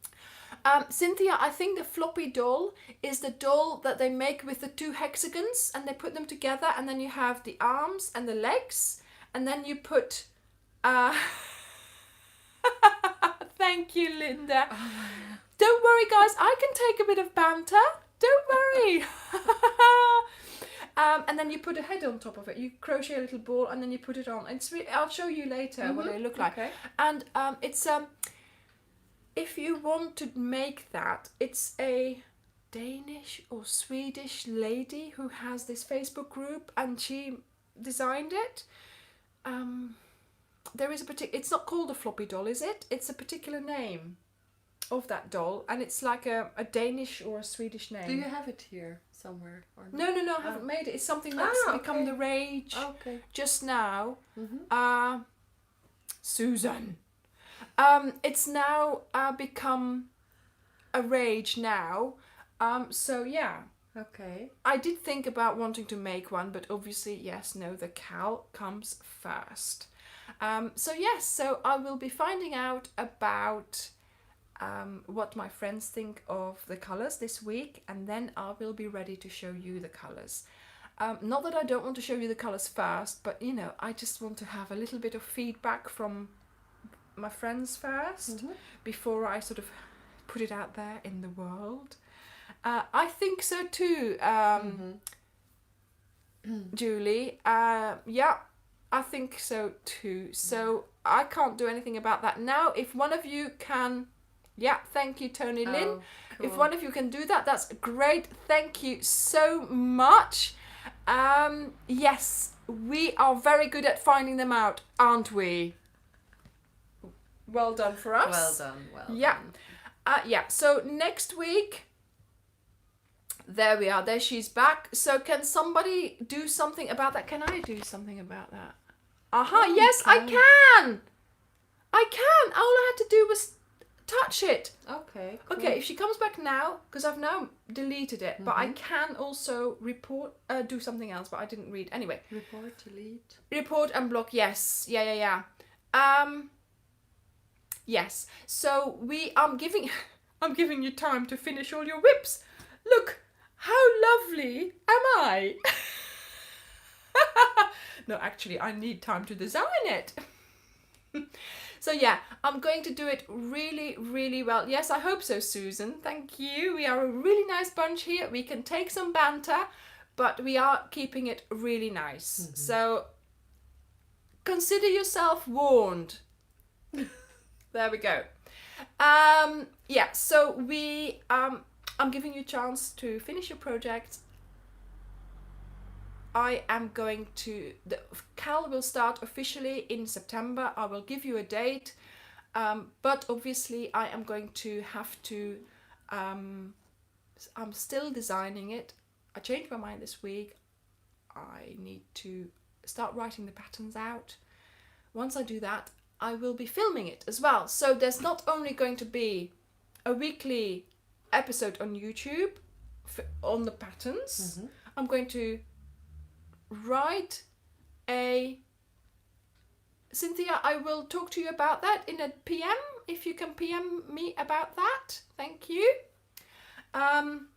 Cynthia, I think the floppy doll is the doll that they make with the 2 hexagons, and they put them together, and then you have the arms and the legs, and then you put thank you, Linda. Don't worry, guys, I can take a bit of banter. Don't worry. And then you put a head on top of it. You crochet a little ball and then you put it on. I'll show you later what they look like. Okay. And it's if you want to make that, it's a Danish or Swedish lady who has this Facebook group, and she designed it. There is a particular. It's not called a floppy doll, is it? It's a particular name of that doll, and it's like a Danish or a Swedish name. Do you have it here somewhere? Or No, I haven't made it. It's something that's become the rage just now. Susan. It's now become a rage now. So yeah. Okay. I did think about wanting to make one, but obviously, the cowl comes first. So I will be finding out about what my friends think of the colours this week, and then I will be ready to show you the colours. Not that I don't want to show you the colours first, but I just want to have a little bit of feedback from my friends first before I sort of put it out there in the world. I think so too, Julie. I think so too. So I can't do anything about that now. If one of you can, thank you, Tony Lynn. Cool. If one of you can do that, that's great. Thank you so much. Yes, we are very good at finding them out, aren't we? Well done for us. Well done. Done. So next week, there we are. There she's back. So can somebody do something about that? Can I do something about that? Yes, I can. All I had to do was touch it. Okay. Cool. Okay, if she comes back now, because I've now deleted it, but I can also do something else, but I didn't read. Anyway. Report and block, yes. Yeah. Yes. So I'm giving you time to finish all your whips. Look, how lovely am I? No, actually, I need time to design it. So I'm going to do it really, really well. Yes, I hope so, Susan. Thank you. We are a really nice bunch here. We can take some banter, but we are keeping it really nice. So consider yourself warned. There we go. So I'm giving you a chance to finish your project. I am going to, the Cowl will start officially in September. I will give you a date, but obviously I am going to have to, I'm still designing it. I changed my mind this week. I need to start writing the patterns out. Once I do that, I will be filming it as well. So there's not only going to be a weekly episode on YouTube on the patterns, I'm going to write Cynthia, I will talk to you about that in a PM, if you can PM me about that. Thank you. I'm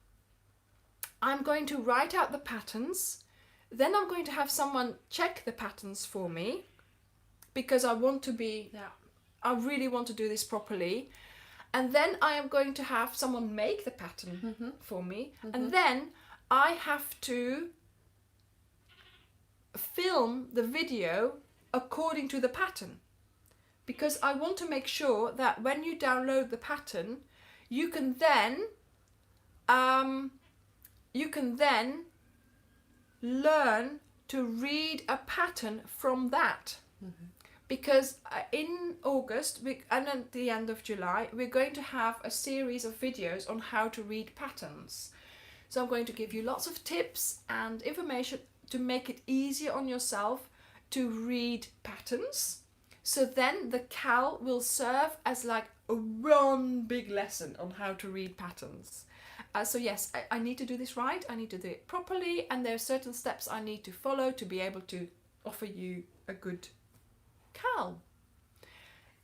going to write out the patterns, then I'm going to have someone check the patterns for me, because I want to be, I really want to do this properly. And then I am going to have someone make the pattern for me, and then I have to film the video according to the pattern, because I want to make sure that when you download the pattern, you can then you can then learn to read a pattern from that. Because in August and at the end of July, we're going to have a series of videos on how to read patterns. So I'm going to give you lots of tips and information to make it easier on yourself to read patterns. So then the cowl will serve as like one big lesson on how to read patterns. So yes, I need to do this right, I need to do it properly, and there are certain steps I need to follow to be able to offer you a good cowl.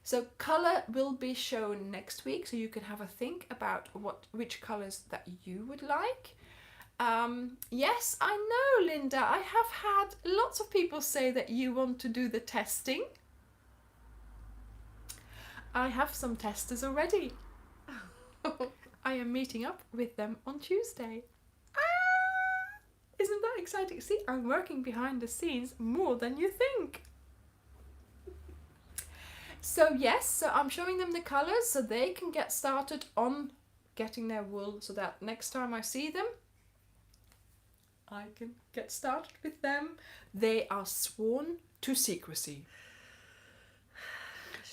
So colour will be shown next week, so you can have a think about which colours that you would like. Yes, I know, Linda, I have had lots of people say that you want to do the testing. I have some testers already. I am meeting up with them on Tuesday. Isn't that exciting? See, I'm working behind the scenes more than you think. So yes, so I'm showing them the colours so they can get started on getting their wool, so that next time I see them, I can get started with them. They are sworn to secrecy.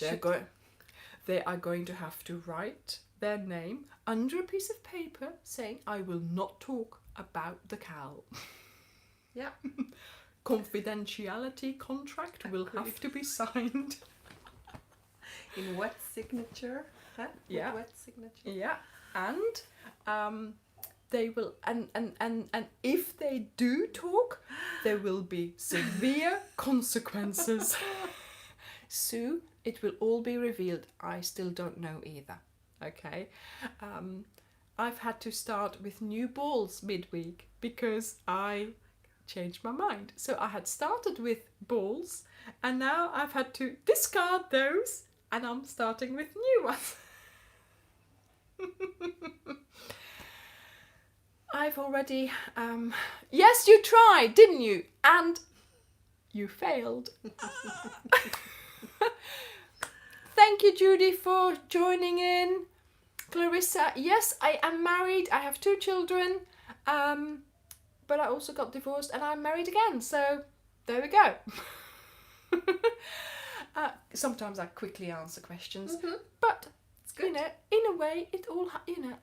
They are going to have to write their name under a piece of paper saying, I will not talk about the cowl. Yeah. Confidentiality contract will have to be signed. In wet signature. Huh? Yeah. Wet signature. Yeah. And they will, and if they do talk, there will be severe consequences. Sue, it will all be revealed. I still don't know either. Okay. I've had to start with new balls midweek because I changed my mind. So I had started with balls and now I've had to discard those and I'm starting with new ones. I've already, yes, you tried, didn't you? And you failed. Thank you, Judy, for joining in. Clarissa, yes, I am married. I have 2 children, but I also got divorced and I'm married again. So there we go. Sometimes I quickly answer questions, but It's good. you know, in a way, it all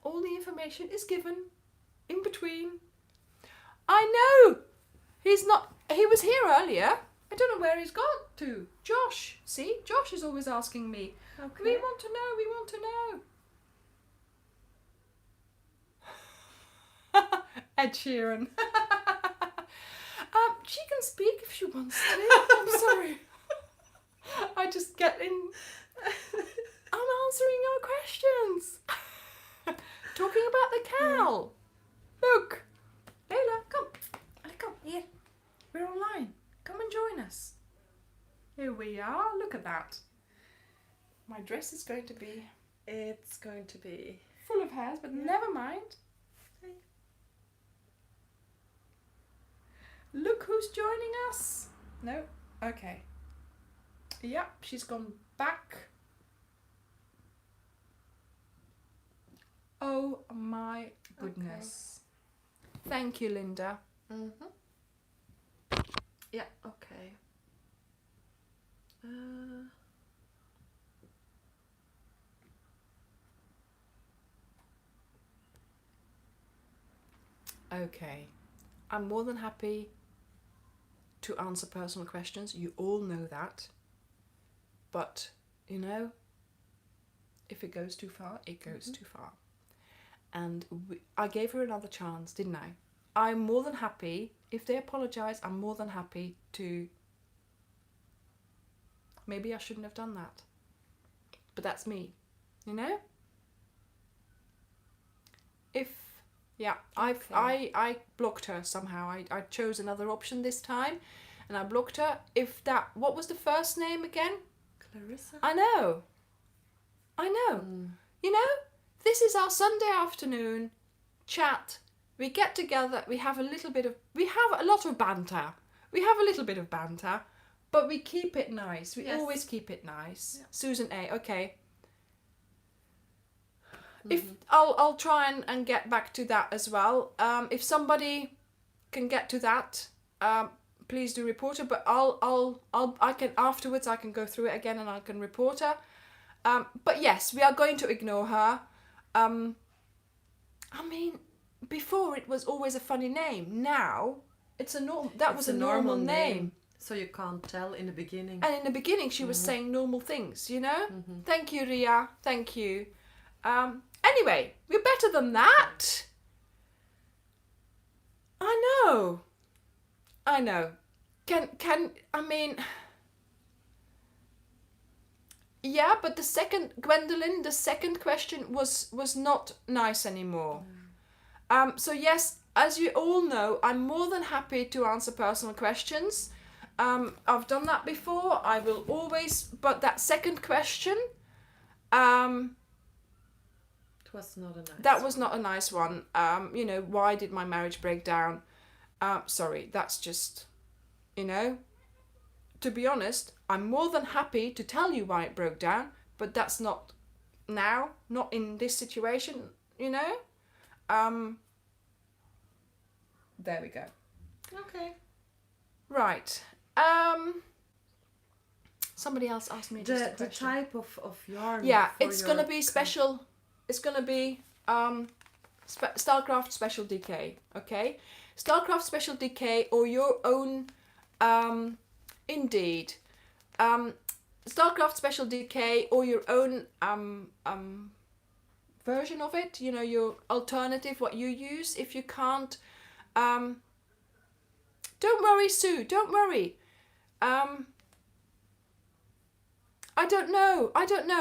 all the information is given in between. I know he was here earlier. I don't know where he's gone to. Josh, see, Josh is always asking me. Okay. We want to know. Ed Sheeran. She can speak if she wants to. I'm sorry. I just get in. I'm answering your questions. Talking about the cowl. Look. Layla, come. Come here. We're online. Come and join us. Here we are. Look at that. My dress is going to be It's going to be... full of hairs, but never mind. Look who's joining us. No? Okay. Yep, she's gone back. Oh my goodness. Okay. Thank you, Linda. Yeah, okay. Okay. I'm more than happy to answer personal questions. You all know that. But, you know, if it goes too far, it goes too far. And I gave her another chance, didn't I? I'm more than happy, if they apologise, I'm more than happy to... Maybe I shouldn't have done that. But that's me, you know? I blocked her somehow. I chose another option this time and I blocked her. What was the first name again? Clarissa? I know. You know, this is our Sunday afternoon chat. We get together, we have a lot of banter. We have a little bit of banter, but we keep it nice. We always keep it nice. Yeah. Susan A, okay. if I'll try and get back to that as well. If somebody can get to that, please do report her. But I can afterwards. I can go through it again and I can report her. But yes, we are going to ignore her. I mean, before it was always a funny name. Now it's a normal. That was a normal name. So you can't tell in the beginning. And in the beginning, she was saying normal things. You know. Thank you, Ria. Thank you. Anyway, we're better than that. I know. I mean, yeah, but Gwendolyn, the second question was not nice anymore. So yes, as you all know, I'm more than happy to answer personal questions. I've done that before. I will always, but that second question, that was not a nice one. You know, why did my marriage break down? Sorry, that's just, you know, to be honest, I'm more than happy to tell you why it broke down, but that's not now, not in this situation, you know. There we go. Okay. Right. Somebody else asked me just a question. The type of yarn. Yeah, it's gonna be special. It's gonna be Starcraft Special DK. Okay, Starcraft Special DK or your own. Indeed, Starcraft Special DK or your own version of it. You know, your alternative, what you use. If you can't, don't worry, Sue. Don't worry. I don't know.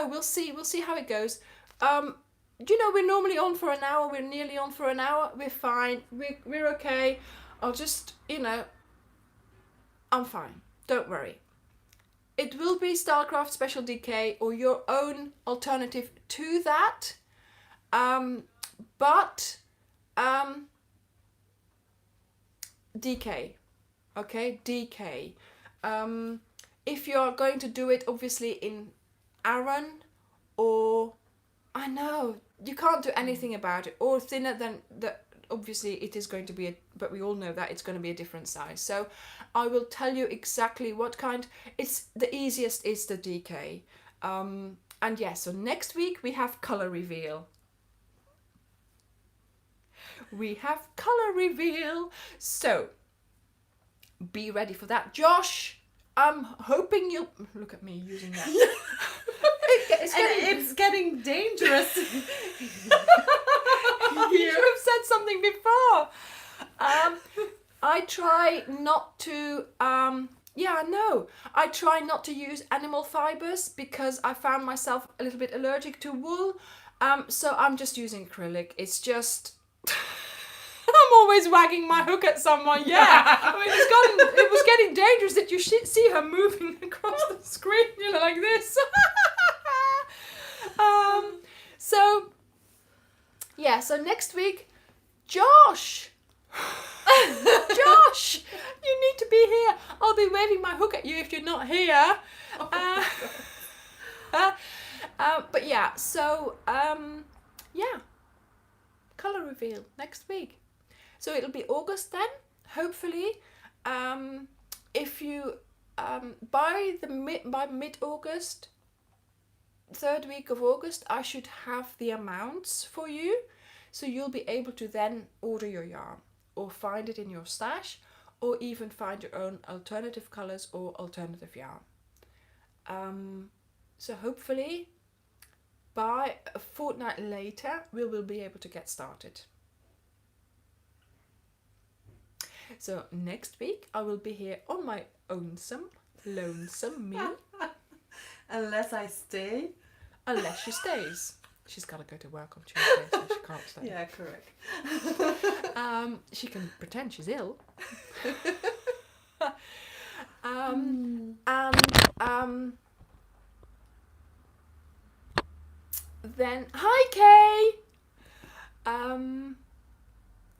We'll see how it goes. You know, we're normally on for an hour. We're nearly on for an hour. We're fine. We're okay. I'll just, you know, I'm fine. Don't worry. It will be Starcraft Special DK or your own alternative to that. But DK. Okay, DK. If you're going to do it, obviously in Aran, or I know you can't do anything about it, or thinner than the. Obviously, it is going to be, but we all know that it's going to be a different size. So, I will tell you exactly what kind. It's the easiest is the DK, and yes. So next week we have color reveal. We have color reveal. So, be ready for that, Josh. I'm hoping you'll look at me using that. It's getting dangerous. You should have said something before. I try not to. Yeah, I know. I try not to use animal fibers because I found myself a little bit allergic to wool. So I'm just using acrylic. It's just. I'm always wagging my hook at someone. Yeah, I mean it was getting dangerous that you should see her moving across the screen, you know, like this. So yeah, so next week, Josh, Josh, you need to be here. I'll be waving my hook at you if you're not here. But yeah, so yeah, color reveal next week. So it'll be August then, hopefully. If you by mid-August, third week of August, I should have the amounts for you, so you'll be able to then order your yarn or find it in your stash, or even find your own alternative colors or alternative yarn. So hopefully by a fortnight later we will be able to get started. So next week I will be here on my lonesome me. Unless I stay. Unless she stays. She's got to go to work on Tuesday, so she can't stay. Yeah, correct. She can pretend she's ill. Then hi Kay.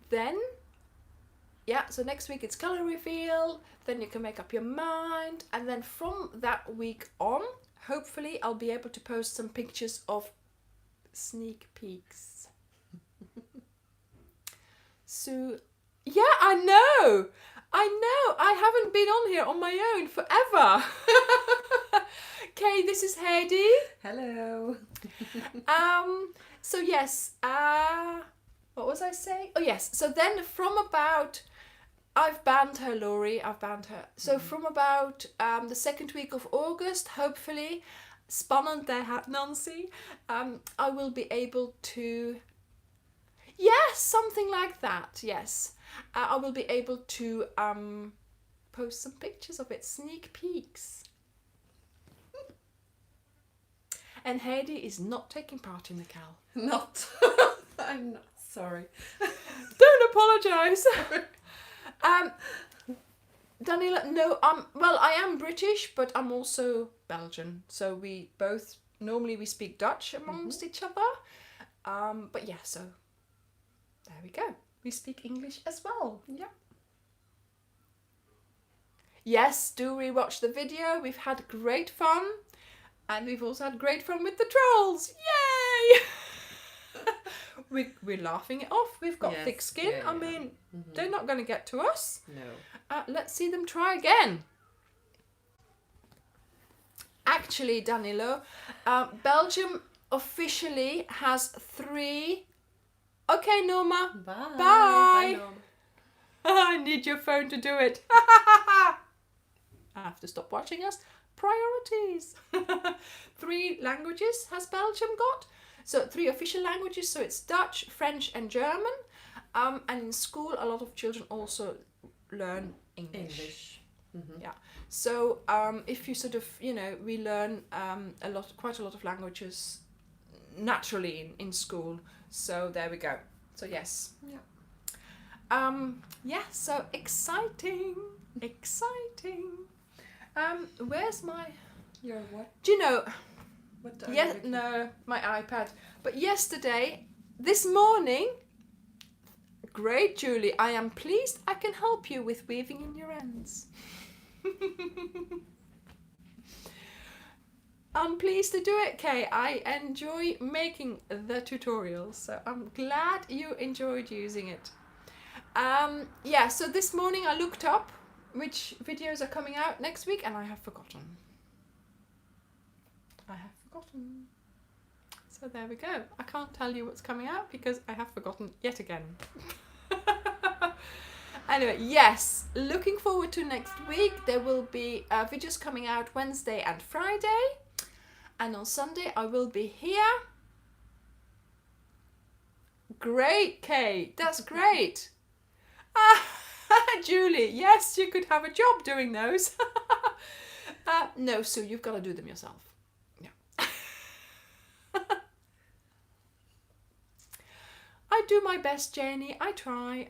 Then yeah, so next week it's color reveal, then you can make up your mind, and then from that week on, hopefully I'll be able to post some pictures of sneak peeks. So, yeah, I know. I haven't been on here on my own forever. Okay, this is Heidi. Hello. So yes, what was I saying? Oh yes, so then from about, I've banned her, Laurie, I've banned her. So from about the second week of August, hopefully, spannende hat Nancy, I will be able to, yes, something like that, yes. I will be able to post some pictures of it, sneak peeks. And Heidi is not taking part in the Cowl. Not. I'm not sorry. Don't apologise. Daniela, no, well, I am British, but I'm also Belgian. So we both, normally we speak Dutch amongst each other. But yeah, so there we go. We speak English as well. Yeah. Yes, do rewatch the video. We've had great fun. And we've also had great fun with the trolls. Yay! We're laughing it off. We've got thick skin. Yeah, I mean, they're not going to get to us. No. Let's see them try again. Actually, Danilo, Belgium officially has 3... Okay, Norma. Bye. Bye. Bye, Norma. I need your phone to do it. I have to stop watching us. Priorities. 3 languages has Belgium got. So 3 official languages. So it's Dutch, French and German. And in school, a lot of children also learn English. Yeah. So if you sort of, we learn quite a lot of languages naturally in school. So there we go. So yes. Yeah. So exciting. Where's my... Your what? Do you know... What are you looking No, my iPad. But this morning... Great, Julie. I am pleased I can help you with weaving in your ends. I'm pleased to do it, Kay. I enjoy making the tutorials, so I'm glad you enjoyed using it. So this morning I looked up which videos are coming out next week, and I have forgotten. So there we go. I can't tell you what's coming out because I have forgotten yet again. Anyway, yes, looking forward to next week. There will be videos coming out Wednesday and Friday. And on Sunday I will be here. Great, Kay. That's great. Julie, yes, you could have a job doing those. No, Sue, you've got to do them yourself. Yeah. I do my best, Janie. I try.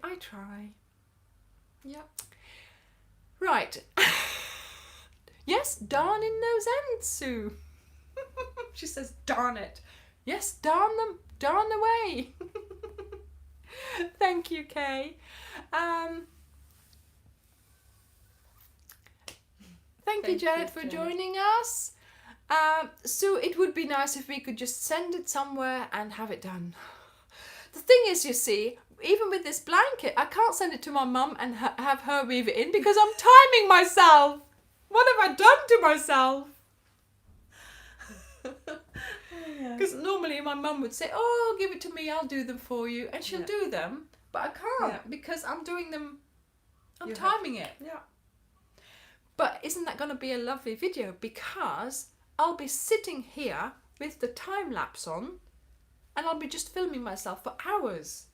Yeah. Right. Yes, darn in those ends, Sue. She says, darn it. Yes, darn them. Darn away. Thank you, Kay. Thank you, Janet, for joining us. Sue, it would be nice if we could just send it somewhere and have it done. The thing is, you see, even with this blanket, I can't send it to my mum and have her weave it in because I'm timing myself. What have I done to myself? Because normally my mum would say, oh, give it to me, I'll do them for you. And she'll do them, but I can't because I'm doing them, I'm timing it. Yeah. But isn't that going to be a lovely video? Because I'll be sitting here with the time-lapse on and I'll be just filming myself for hours.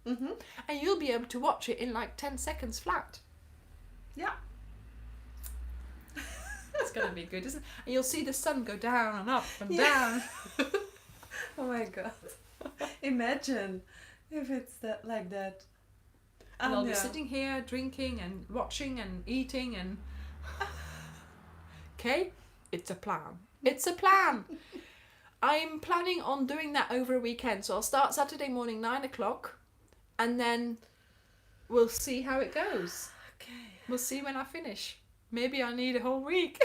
And you'll be able to watch it in like 10 seconds flat. Yeah. It's going to be good, isn't it? And you'll see the sun go down and up and down. Oh my god. Imagine if it's like that. And I'll be sitting here drinking and watching and eating and... Okay, it's a plan. It's a plan. I'm planning on doing that over a weekend. So I'll start Saturday morning 9 o'clock and then we'll see how it goes. Okay. We'll see when I finish. Maybe I need a whole week.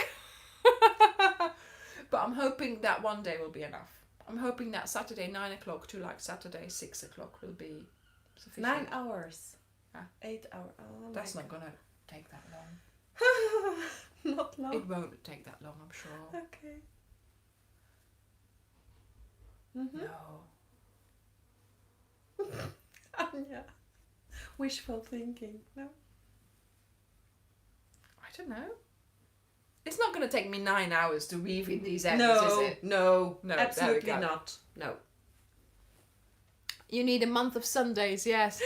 But I'm hoping that one day will be enough. I'm hoping that Saturday 9 o'clock to like Saturday 6 o'clock will be sufficient. 9 hours. Yeah. 8 hours. Oh, That's not gonna take that long. Not long. It won't take that long, I'm sure. Okay. Mm-hmm. No. Anja. Wishful thinking. No. I don't know. It's not going to take me 9 hours to weave in these ends, is it? No, No, absolutely there we go. not. No. You need a month of Sundays, yes.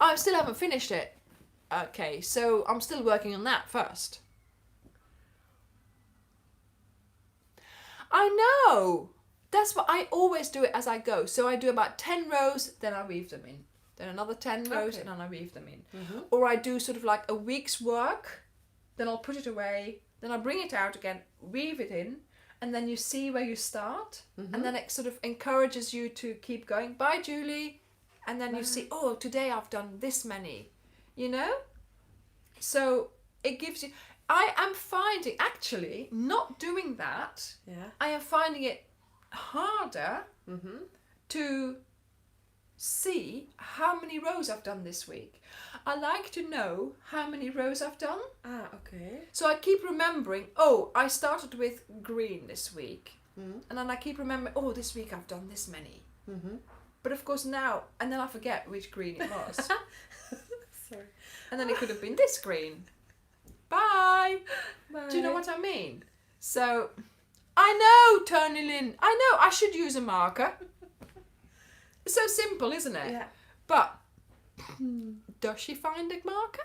I still haven't finished it. Okay, so I'm still working on that first. I know! That's what I always do it as I go. So I do about 10 rows, then I weave them in. Then another 10 rows, Okay. and then I weave them in. Mm-hmm. Or I do sort of like a week's work, then I'll put it away, then I'll bring it out again, weave it in, and then you see where you start, and then it sort of encourages you to keep going. Bye, Julie. And then you see, oh, today I've done this many, you know? So it gives you... I am finding, actually, not doing that, Yeah. I am finding it harder Mm-hmm. to see how many rows I've done this week. I like to know how many rows I've done. Ah, okay. So I keep remembering, oh, I started with green this week. Mm-hmm. And then I keep remembering, oh, this week I've done this many. Mm-hmm. But of course now, and then I forget which green it was. Sorry. And then it could have been this green. Bye! Bye. Do you know what I mean? So, I know, Tony Lynn. I know, I should use a marker. It's so simple, isn't it? Yeah. But, does she find a marker?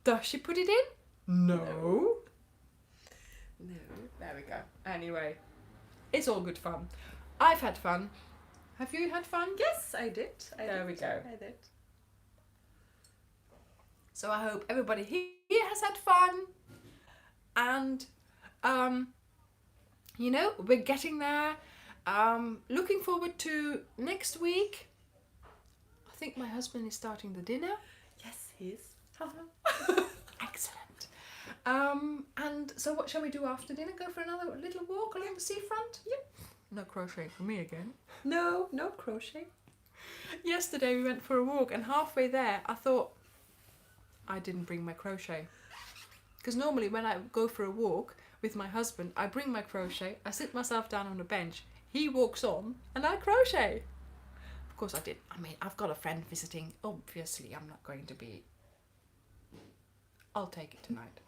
Does she put it in? No. No. There we go. Anyway, it's all good fun. I've had fun. Have you had fun? Yes, I did. There we go. I did. So I hope everybody here has had fun. And, you know, we're getting there. Looking forward to next week. I think my husband is starting the dinner. Yes, he is. Excellent. And so what shall we do after dinner? Go for another little walk along the seafront? Yep. No crochet for me again. No crochet. Yesterday we went for a walk and halfway there I thought I didn't bring my crochet. Because normally when I go for a walk with my husband, I bring my crochet, I sit myself down on a bench, he walks on and I crochet. Of course I did. I mean, I've got a friend visiting. Obviously I'm not going to be... I'll take it tonight.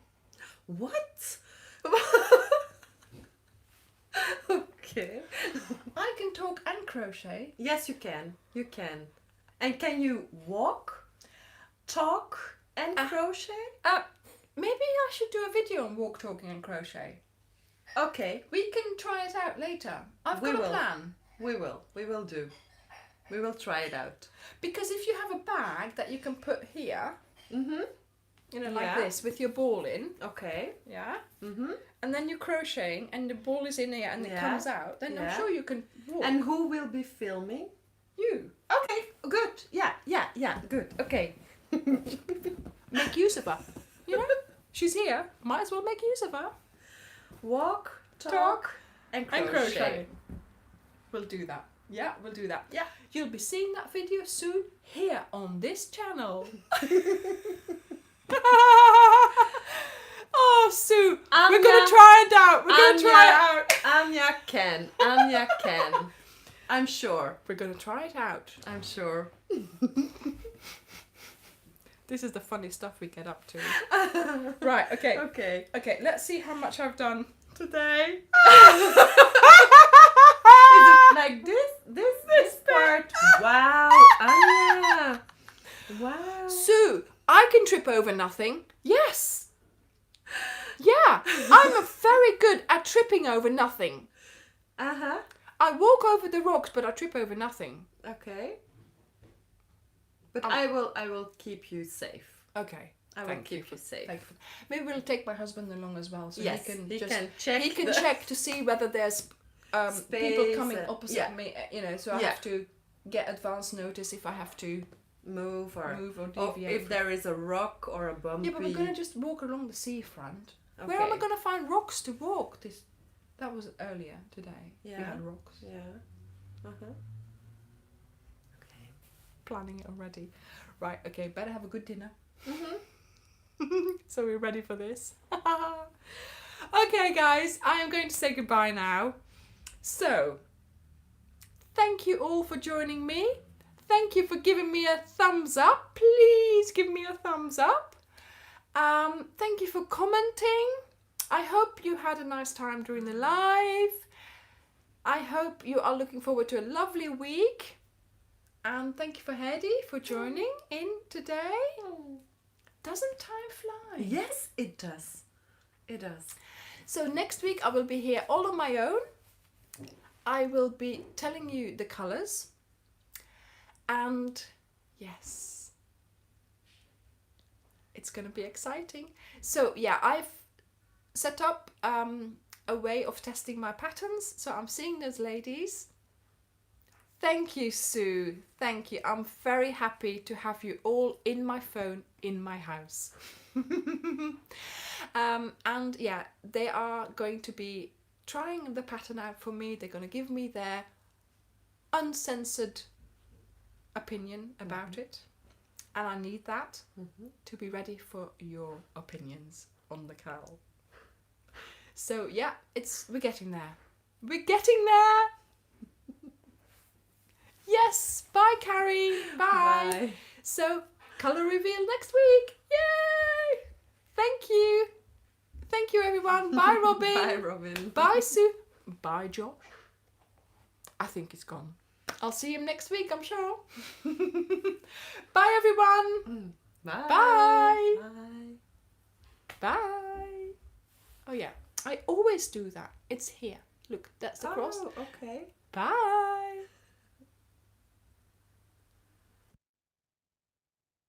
What? Okay. I can talk and crochet. Yes, you can. You can. And can you walk, talk, and crochet? Maybe I should do a video on walk, talking and crochet. Okay. We can try it out later. I've We got a will. plan. We will do. We will try it out. Because if you have a bag that you can put here, Mm-hmm. you know, like Yeah. this, with your ball in, Okay. yeah, Mm-hmm. and then you're crocheting and the ball is in here and it Yeah. comes out, then I'm Yeah. sure you can walk. And who will be filming? you. Okay, good. Yeah, good. Okay. Make use of her. You know? She's here. Might as well make use of her. Walk, talk, Talk, and And crochet. crochet. We'll do that. Yeah, we'll do that. Yeah. You'll be seeing that video soon here on this channel. Oh, Sue, we're Anja. gonna try it out. We're gonna try it out. Anja can. Anja can. I'm sure. We're gonna try it out. I'm sure. This is the funny stuff we get up to. Right, okay. Okay. Okay, let's see how much I've done today. Is it like this part? Wow, Anja. Wow. Sue, I can trip over nothing. Yes. Yeah, I'm a very good at tripping over nothing. Uh-huh. I walk over the rocks, but I trip over nothing. Okay. But I will keep you safe. Okay. I will Thank keep you safe. Thank you. Maybe we'll take my husband along as well, so Yes, he can he just can check. he can the- check to see whether there's people Space, coming opposite yeah. me. You know, so I Yeah. have to get advance notice if I have to move or deviate. if there is a rock or a bumpy. Yeah, but we're gonna just walk along the seafront. Okay. Where am I gonna find rocks to walk? That was earlier today. Yeah. We had rocks. Yeah. Okay. Planning it already. Right, okay, better have a good dinner. Mm-hmm. So we're ready for this. Okay, guys, I am going to say goodbye now. So, thank you all for joining me. Thank you for giving me a thumbs up. Please give me a thumbs up. Thank you for commenting. I hope you had a nice time during the live. I hope you are looking forward to a lovely week. And thank you for Hedy for joining in today. Doesn't time fly? Yes, it does. It does. So next week I will be here all on my own. I will be telling you the colours. And yes, it's going to be exciting. So yeah, I've set up a way of testing my patterns. So I'm seeing those ladies. Thank you, Sue. Thank you. I'm very happy to have you all in my phone in my house. And yeah, they are going to be trying the pattern out for me. They're going to give me their uncensored opinion about it. And I need that to be ready for your opinions on the cowl. So yeah, we're getting there. We're getting there. Yes, bye Carrie, bye. Bye. So, colour reveal next week. Yay! Thank you everyone. Bye Robin. Bye, Robin. Bye Sue. Bye Josh. I think it's gone. I'll see him next week, I'm sure. Bye everyone. Bye. Bye. Bye. Bye. Oh yeah, I always do that. It's here. Look, that's the cross. Oh, okay. Bye.